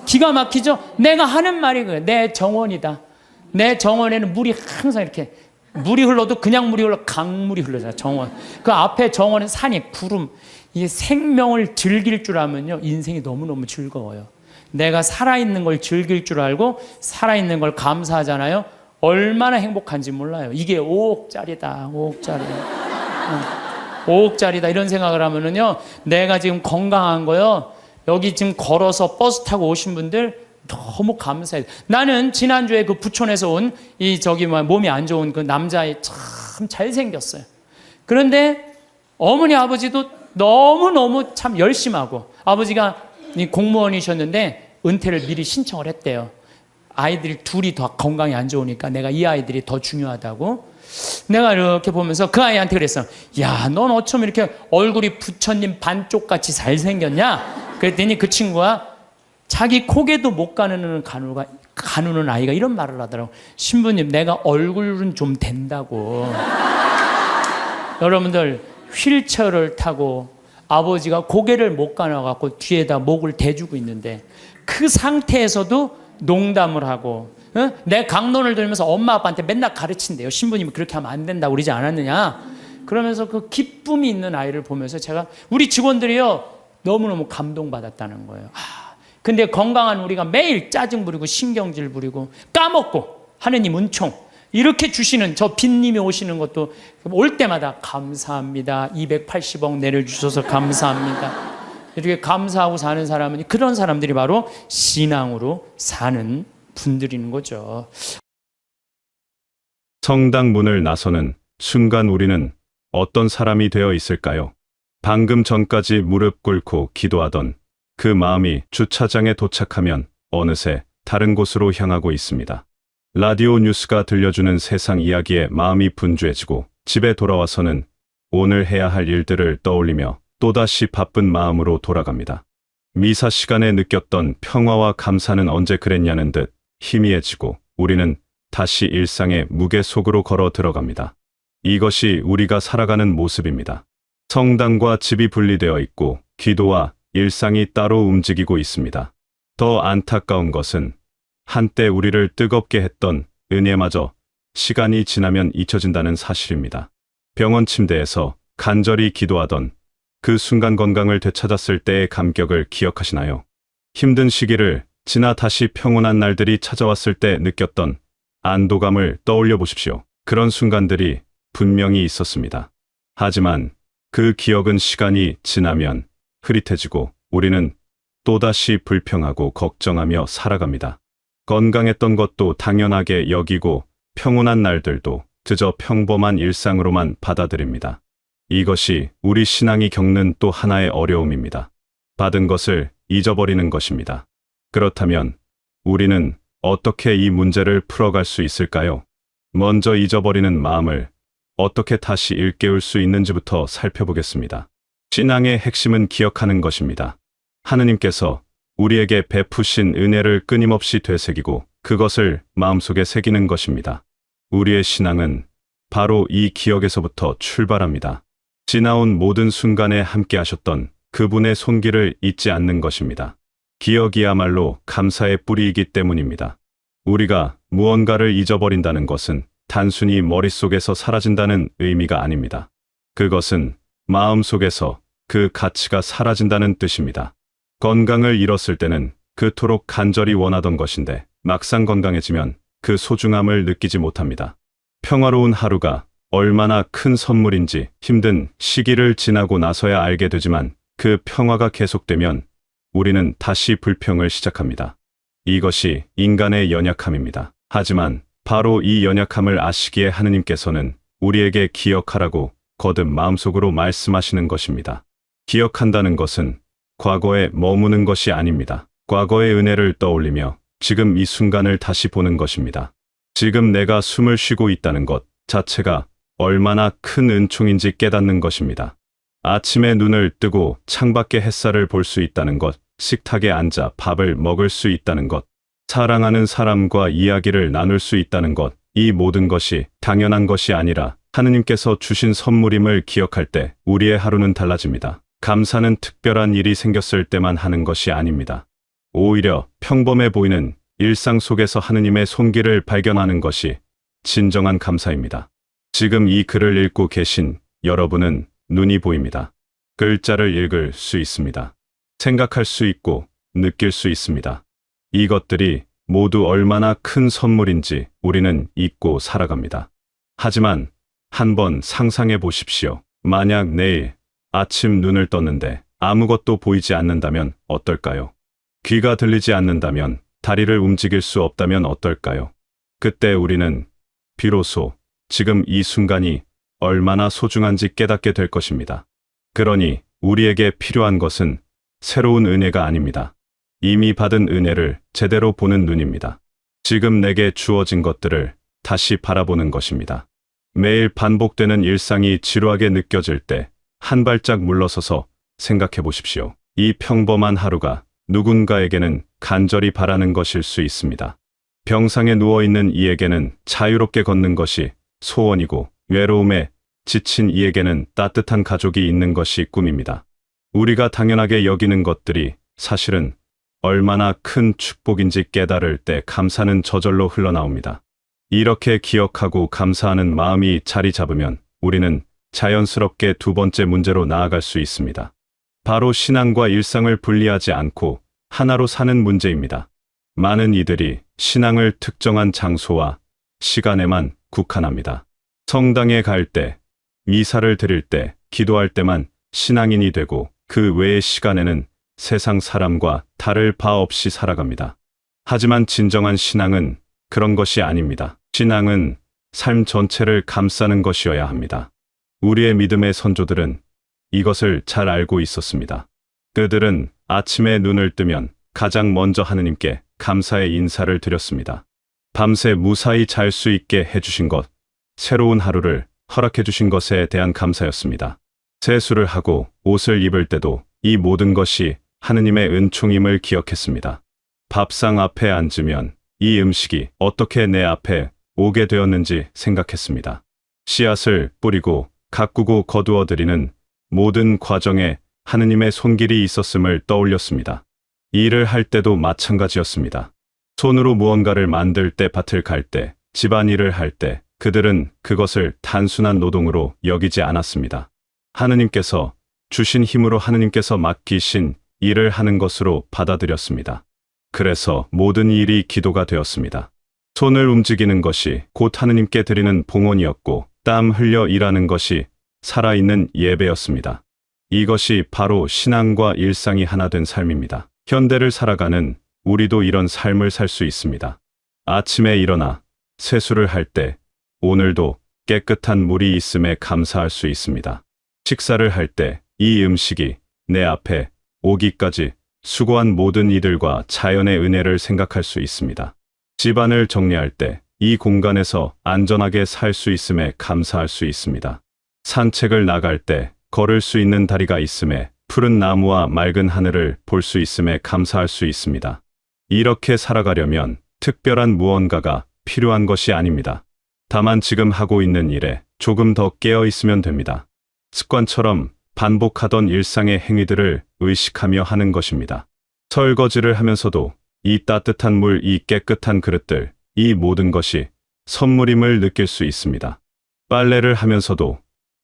기가 막히죠? 내가 하는 말이 그래요. 내 정원이다. 내 정원에는 물이 항상 이렇게, 물이 흘러도 그냥 물이 흘러, 강물이 흘러잖아요. 정원. 그 앞에 정원은 산이, 구름. 이게 생명을 즐길 줄 알면요, 인생이 너무너무 즐거워요. 내가 살아있는 걸 즐길 줄 알고 살아있는 걸 감사하잖아요. 얼마나 행복한지 몰라요. 이게 5억짜리다, 5억짜리. 5억짜리다 이런 생각을 하면은요, 내가 지금 건강한 거요, 여기 지금 걸어서 버스 타고 오신 분들 너무 감사해요. 나는 지난주에 그 부촌에서 온 몸이 안 좋은 그 남자애 참 잘생겼어요. 그런데 어머니 아버지도 너무너무 참 열심하고, 아버지가 공무원이셨는데 은퇴를 미리 신청을 했대요. 아이들이 둘이 더 건강이 안 좋으니까 내가 이 아이들이 더 중요하다고. 내가 이렇게 보면서 그 아이한테 그랬어. 야, 넌 어쩜 이렇게 얼굴이 부처님 반쪽같이 잘생겼냐? 그랬더니 그 친구가 자기 고개도 못 가누는 아이가 이런 말을 하더라고. 신부님, 내가 얼굴은 좀 된다고. 여러분들, 휠체어를 타고 아버지가 고개를 못 가눠갖고 뒤에다 목을 대주고 있는데, 그 상태에서도 농담을 하고, 내 강론을 들으면서 엄마 아빠한테 맨날 가르친대요. 신부님이 그렇게 하면 안 된다고 그러지 않았느냐. 그러면서 그 기쁨이 있는 아이를 보면서 제가, 우리 직원들이요, 너무너무 감동받았다는 거예요. 근데 건강한 우리가 매일 짜증 부리고 신경질 부리고 까먹고 하느님 은총 이렇게 주시는 저 빈님이 오시는 것도 올 때마다 감사합니다. 280억 내려주셔서 감사합니다. 이렇게 감사하고 사는 사람은, 그런 사람들이 바로 신앙으로 사는 분들인 거죠. 성당 문을 나서는 순간 우리는 어떤 사람이 되어 있을까요? 방금 전까지 무릎 꿇고 기도하던 그 마음이 주차장에 도착하면 어느새 다른 곳으로 향하고 있습니다. 라디오 뉴스가 들려주는 세상 이야기에 마음이 분주해지고, 집에 돌아와서는 오늘 해야 할 일들을 떠올리며 또다시 바쁜 마음으로 돌아갑니다. 미사 시간에 느꼈던 평화와 감사는 언제 그랬냐는 듯 희미해지고, 우리는 다시 일상의 무게 속으로 걸어 들어갑니다. 이것이 우리가 살아가는 모습입니다. 성당과 집이 분리되어 있고 기도와 일상이 따로 움직이고 있습니다. 더 안타까운 것은 한때 우리를 뜨겁게 했던 은혜마저 시간이 지나면 잊혀진다는 사실입니다. 병원 침대에서 간절히 기도하던 그 순간 건강을 되찾았을 때의 감격을 기억하시나요? 힘든 시기를 지나 다시 평온한 날들이 찾아왔을 때 느꼈던 안도감을 떠올려 보십시오. 그런 순간들이 분명히 있었습니다. 하지만 그 기억은 시간이 지나면 흐릿해지고 우리는 또다시 불평하고 걱정하며 살아갑니다. 건강했던 것도 당연하게 여기고 평온한 날들도 그저 평범한 일상으로만 받아들입니다. 이것이 우리 신앙이 겪는 또 하나의 어려움입니다. 받은 것을 잊어버리는 것입니다. 그렇다면 우리는 어떻게 이 문제를 풀어갈 수 있을까요? 먼저 잊어버리는 마음을 어떻게 다시 일깨울 수 있는지부터 살펴보겠습니다. 신앙의 핵심은 기억하는 것입니다. 하느님께서 우리에게 베푸신 은혜를 끊임없이 되새기고 그것을 마음속에 새기는 것입니다. 우리의 신앙은 바로 이 기억에서부터 출발합니다. 지나온 모든 순간에 함께 하셨던 그분의 손길을 잊지 않는 것입니다. 기억이야말로 감사의 뿌리이기 때문입니다. 우리가 무언가를 잊어버린다는 것은 단순히 머릿속에서 사라진다는 의미가 아닙니다. 그것은 마음속에서 그 가치가 사라진다는 뜻입니다. 건강을 잃었을 때는 그토록 간절히 원하던 것인데 막상 건강해지면 그 소중함을 느끼지 못합니다. 평화로운 하루가 얼마나 큰 선물인지 힘든 시기를 지나고 나서야 알게 되지만 그 평화가 계속되면 우리는 다시 불평을 시작합니다. 이것이 인간의 연약함입니다. 하지만 바로 이 연약함을 아시기에 하느님께서는 우리에게 기억하라고 거듭 마음속으로 말씀하시는 것입니다. 기억한다는 것은 과거에 머무는 것이 아닙니다. 과거의 은혜를 떠올리며 지금 이 순간을 다시 보는 것입니다. 지금 내가 숨을 쉬고 있다는 것 자체가 얼마나 큰 은총인지 깨닫는 것입니다. 아침에 눈을 뜨고 창밖의 햇살을 볼 수 있다는 것, 식탁에 앉아 밥을 먹을 수 있다는 것, 사랑하는 사람과 이야기를 나눌 수 있다는 것, 이 모든 것이 당연한 것이 아니라 하느님께서 주신 선물임을 기억할 때 우리의 하루는 달라집니다. 감사는 특별한 일이 생겼을 때만 하는 것이 아닙니다. 오히려 평범해 보이는 일상 속에서 하느님의 손길을 발견하는 것이 진정한 감사입니다. 지금 이 글을 읽고 계신 여러분은 눈이 보입니다. 글자를 읽을 수 있습니다. 생각할 수 있고 느낄 수 있습니다. 이것들이 모두 얼마나 큰 선물인지 우리는 잊고 살아갑니다. 하지만 한번 상상해 보십시오. 만약 내일 아침 눈을 떴는데 아무것도 보이지 않는다면 어떨까요? 귀가 들리지 않는다면, 다리를 움직일 수 없다면 어떨까요? 그때 우리는 비로소 지금 이 순간이 얼마나 소중한지 깨닫게 될 것입니다. 그러니 우리에게 필요한 것은 새로운 은혜가 아닙니다. 이미 받은 은혜를 제대로 보는 눈입니다. 지금 내게 주어진 것들을 다시 바라보는 것입니다. 매일 반복되는 일상이 지루하게 느껴질 때 한 발짝 물러서서 생각해 보십시오. 이 평범한 하루가 누군가에게는 간절히 바라는 것일 수 있습니다. 병상에 누워있는 이에게는 자유롭게 걷는 것이 소원이고, 외로움에 지친 이에게는 따뜻한 가족이 있는 것이 꿈입니다. 우리가 당연하게 여기는 것들이 사실은 얼마나 큰 축복인지 깨달을 때 감사는 저절로 흘러나옵니다. 이렇게 기억하고 감사하는 마음이 자리 잡으면 우리는 자연스럽게 두 번째 문제로 나아갈 수 있습니다. 바로 신앙과 일상을 분리하지 않고 하나로 사는 문제입니다. 많은 이들이 신앙을 특정한 장소와 시간에만 국한합니다. 성당에 갈 때, 미사를 드릴 때, 기도할 때만 신앙인이 되고 그 외의 시간에는 세상 사람과 다를 바 없이 살아갑니다. 하지만 진정한 신앙은 그런 것이 아닙니다. 신앙은 삶 전체를 감싸는 것이어야 합니다. 우리의 믿음의 선조들은 이것을 잘 알고 있었습니다. 그들은 아침에 눈을 뜨면 가장 먼저 하느님께 감사의 인사를 드렸습니다. 밤새 무사히 잘 수 있게 해주신 것, 새로운 하루를 허락해 주신 것에 대한 감사였습니다. 세수를 하고 옷을 입을 때도 이 모든 것이 하느님의 은총임을 기억했습니다. 밥상 앞에 앉으면 이 음식이 어떻게 내 앞에 오게 되었는지 생각했습니다. 씨앗을 뿌리고 가꾸고 거두어들이는 모든 과정에 하느님의 손길이 있었음을 떠올렸습니다. 일을 할 때도 마찬가지였습니다. 손으로 무언가를 만들 때, 밭을 갈 때, 집안일을 할 때 그들은 그것을 단순한 노동으로 여기지 않았습니다. 하느님께서 주신 힘으로 하느님께서 맡기신 일을 하는 것으로 받아들였습니다. 그래서 모든 일이 기도가 되었습니다. 손을 움직이는 것이 곧 하느님께 드리는 봉헌이었고, 땀 흘려 일하는 것이 살아있는 예배였습니다. 이것이 바로 신앙과 일상이 하나 된 삶입니다. 현대를 살아가는 우리도 이런 삶을 살 수 있습니다. 아침에 일어나 세수를 할 때 오늘도 깨끗한 물이 있음에 감사할 수 있습니다. 식사를 할 때 이 음식이 내 앞에 오기까지 수고한 모든 이들과 자연의 은혜를 생각할 수 있습니다. 집안을 정리할 때 이 공간에서 안전하게 살 수 있음에 감사할 수 있습니다. 산책을 나갈 때 걸을 수 있는 다리가 있음에 푸른 나무와 맑은 하늘을 볼 수 있음에 감사할 수 있습니다. 이렇게 살아가려면 특별한 무언가가 필요한 것이 아닙니다. 다만 지금 하고 있는 일에 조금 더 깨어 있으면 됩니다. 습관처럼 반복하던 일상의 행위들을 의식하며 하는 것입니다. 설거지를 하면서도 이 따뜻한 물, 이 깨끗한 그릇들, 이 모든 것이 선물임을 느낄 수 있습니다. 빨래를 하면서도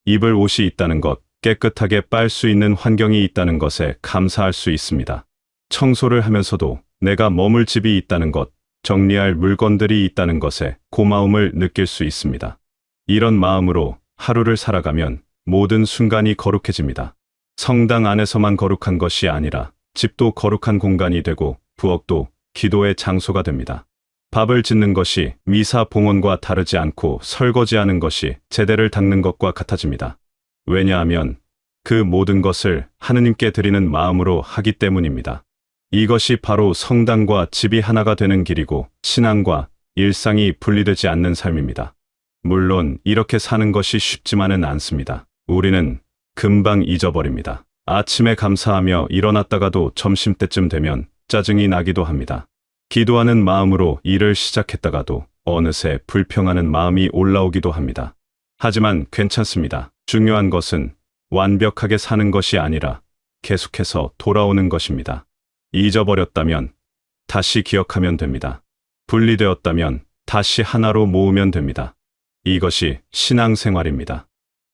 입을 옷이 있다는 것, 깨끗하게 빨 수 있는 환경이 있다는 것에 감사할 수 있습니다. 청소를 하면서도 내가 머물 집이 있다는 것, 정리할 물건들이 있다는 것에 고마움을 느낄 수 있습니다. 이런 마음으로 하루를 살아가면 모든 순간이 거룩해집니다. 성당 안에서만 거룩한 것이 아니라 집도 거룩한 공간이 되고 부엌도 기도의 장소가 됩니다. 밥을 짓는 것이 미사 봉헌과 다르지 않고 설거지하는 것이 제대를 닦는 것과 같아집니다. 왜냐하면 그 모든 것을 하느님께 드리는 마음으로 하기 때문입니다. 이것이 바로 성당과 집이 하나가 되는 길이고 신앙과 일상이 분리되지 않는 삶입니다. 물론 이렇게 사는 것이 쉽지만은 않습니다. 우리는 금방 잊어버립니다. 아침에 감사하며 일어났다가도 점심때쯤 되면 짜증이 나기도 합니다. 기도하는 마음으로 일을 시작했다가도 어느새 불평하는 마음이 올라오기도 합니다. 하지만 괜찮습니다. 중요한 것은 완벽하게 사는 것이 아니라 계속해서 돌아오는 것입니다. 잊어버렸다면 다시 기억하면 됩니다. 분리되었다면 다시 하나로 모으면 됩니다. 이것이 신앙생활입니다.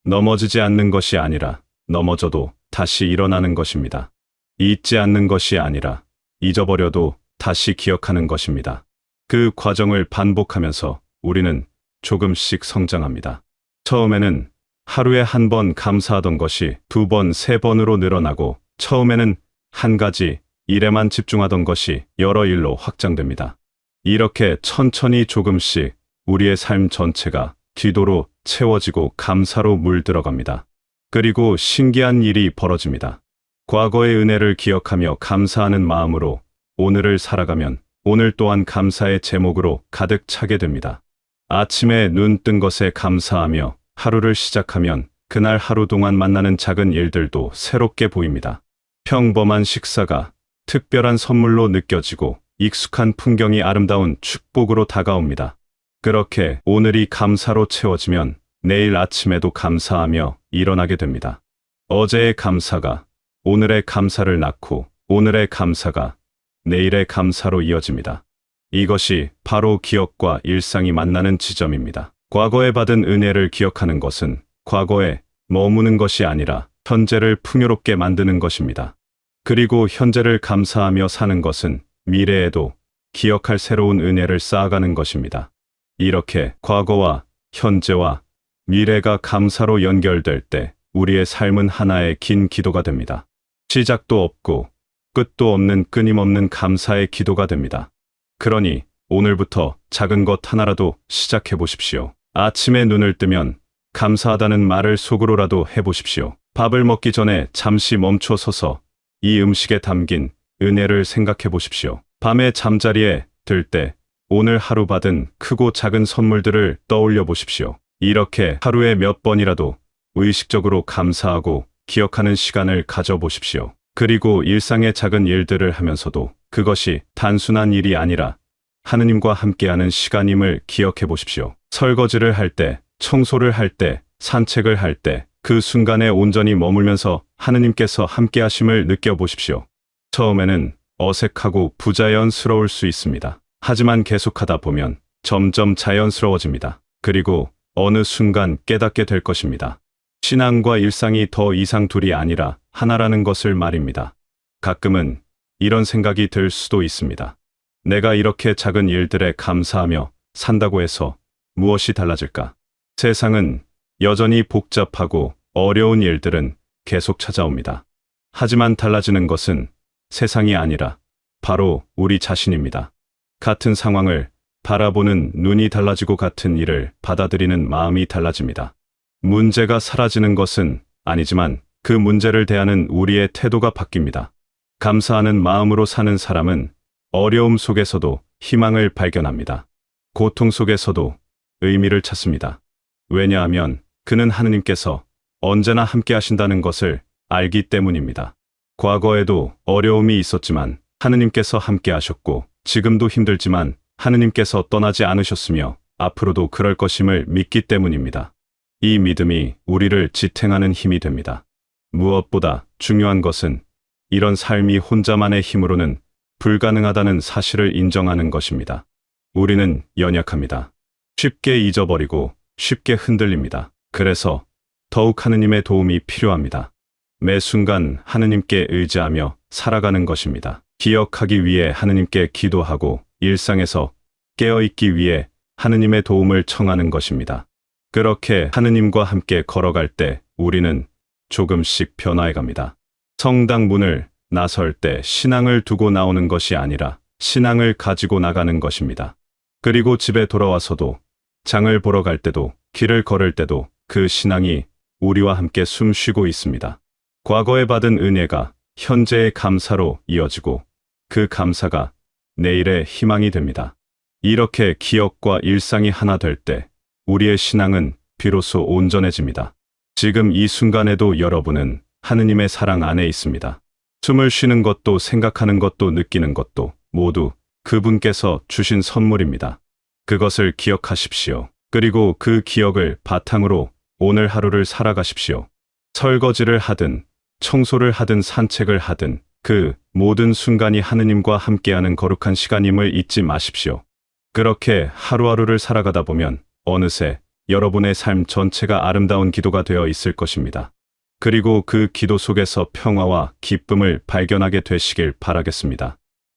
넘어지지 않는 것이 아니라 넘어져도 다시 일어나는 것입니다. 잊지 않는 것이 아니라 잊어버려도 다시 기억하는 것입니다. 그 과정을 반복하면서 우리는 조금씩 성장합니다. 처음에는 하루에 한 번 감사하던 것이 2번, 3번으로 늘어나고 처음에는 한 가지 일에만 집중하던 것이 여러 일로 확장됩니다. 이렇게 천천히 조금씩 우리의 삶 전체가 기도로 채워지고 감사로 물들어갑니다. 그리고 신기한 일이 벌어집니다. 과거의 은혜를 기억하며 감사하는 마음으로 오늘을 살아가면 오늘 또한 감사의 제목으로 가득 차게 됩니다. 아침에 눈 뜬 것에 감사하며 하루를 시작하면 그날 하루 동안 만나는 작은 일들도 새롭게 보입니다. 평범한 식사가 특별한 선물로 느껴지고 익숙한 풍경이 아름다운 축복으로 다가옵니다. 그렇게 오늘이 감사로 채워지면 내일 아침에도 감사하며 일어나게 됩니다. 어제의 감사가 오늘의 감사를 낳고 오늘의 감사가 내일의 감사로 이어집니다. 이것이 바로 기억과 일상이 만나는 지점입니다. 과거에 받은 은혜를 기억하는 것은 과거에 머무는 것이 아니라 현재를 풍요롭게 만드는 것입니다. 그리고 현재를 감사하며 사는 것은 미래에도 기억할 새로운 은혜를 쌓아가는 것입니다. 이렇게 과거와 현재와 미래가 감사로 연결될 때 우리의 삶은 하나의 긴 기도가 됩니다. 시작도 없고 끝도 없는 끊임없는 감사의 기도가 됩니다. 그러니 오늘부터 작은 것 하나라도 시작해 보십시오. 아침에 눈을 뜨면 감사하다는 말을 속으로라도 해보십시오. 밥을 먹기 전에 잠시 멈춰 서서 이 음식에 담긴 은혜를 생각해 보십시오. 밤에 잠자리에 들 때 오늘 하루 받은 크고 작은 선물들을 떠올려 보십시오. 이렇게 하루에 몇 번이라도 의식적으로 감사하고 기억하는 시간을 가져보십시오. 그리고 일상의 작은 일들을 하면서도 그것이 단순한 일이 아니라 하느님과 함께하는 시간임을 기억해 보십시오. 설거지를 할 때, 청소를 할 때, 산책을 할 때, 그 순간에 온전히 머물면서 하느님께서 함께하심을 느껴보십시오. 처음에는 어색하고 부자연스러울 수 있습니다. 하지만 계속하다 보면 점점 자연스러워집니다. 그리고 어느 순간 깨닫게 될 것입니다. 신앙과 일상이 더 이상 둘이 아니라 하나라는 것을 말입니다. 가끔은 이런 생각이 들 수도 있습니다. 내가 이렇게 작은 일들에 감사하며 산다고 해서 무엇이 달라질까? 세상은 여전히 복잡하고 어려운 일들은 계속 찾아옵니다. 하지만 달라지는 것은 세상이 아니라 바로 우리 자신입니다. 같은 상황을 바라보는 눈이 달라지고 같은 일을 받아들이는 마음이 달라집니다. 문제가 사라지는 것은 아니지만 그 문제를 대하는 우리의 태도가 바뀝니다. 감사하는 마음으로 사는 사람은 어려움 속에서도 희망을 발견합니다. 고통 속에서도 의미를 찾습니다. 왜냐하면 그는 하느님께서 언제나 함께 하신다는 것을 알기 때문입니다. 과거에도 어려움이 있었지만 하느님께서 함께 하셨고 지금도 힘들지만 하느님께서 떠나지 않으셨으며 앞으로도 그럴 것임을 믿기 때문입니다. 이 믿음이 우리를 지탱하는 힘이 됩니다. 무엇보다 중요한 것은 이런 삶이 혼자만의 힘으로는 불가능하다는 사실을 인정하는 것입니다. 우리는 연약합니다. 쉽게 잊어버리고 쉽게 흔들립니다. 그래서 더욱 하느님의 도움이 필요합니다. 매 순간 하느님께 의지하며 살아가는 것입니다. 기억하기 위해 하느님께 기도하고 일상에서 깨어있기 위해 하느님의 도움을 청하는 것입니다. 그렇게 하느님과 함께 걸어갈 때 우리는 조금씩 변화해갑니다. 성당 문을 나설 때 신앙을 두고 나오는 것이 아니라 신앙을 가지고 나가는 것입니다. 그리고 집에 돌아와서도 장을 보러 갈 때도 길을 걸을 때도 그 신앙이 우리와 함께 숨쉬고 있습니다. 과거에 받은 은혜가 현재의 감사로 이어지고 그 감사가 내일의 희망이 됩니다. 이렇게 기억과 일상이 하나 될 때 우리의 신앙은 비로소 온전해집니다. 지금 이 순간에도 여러분은 하느님의 사랑 안에 있습니다. 숨을 쉬는 것도 생각하는 것도 느끼는 것도 모두 그분께서 주신 선물입니다. 그것을 기억하십시오. 그리고 그 기억을 바탕으로 오늘 하루를 살아가십시오. 설거지를 하든 청소를 하든 산책을 하든 그 모든 순간이 하느님과 함께하는 거룩한 시간임을 잊지 마십시오. 그렇게 하루하루를 살아가다 보면 어느새 여러분의 삶 전체가 아름다운 기도가 되어 있을 것입니다. 그리고 그 기도 속에서 평화와 기쁨을 발견하게 되시길 바라겠습니다.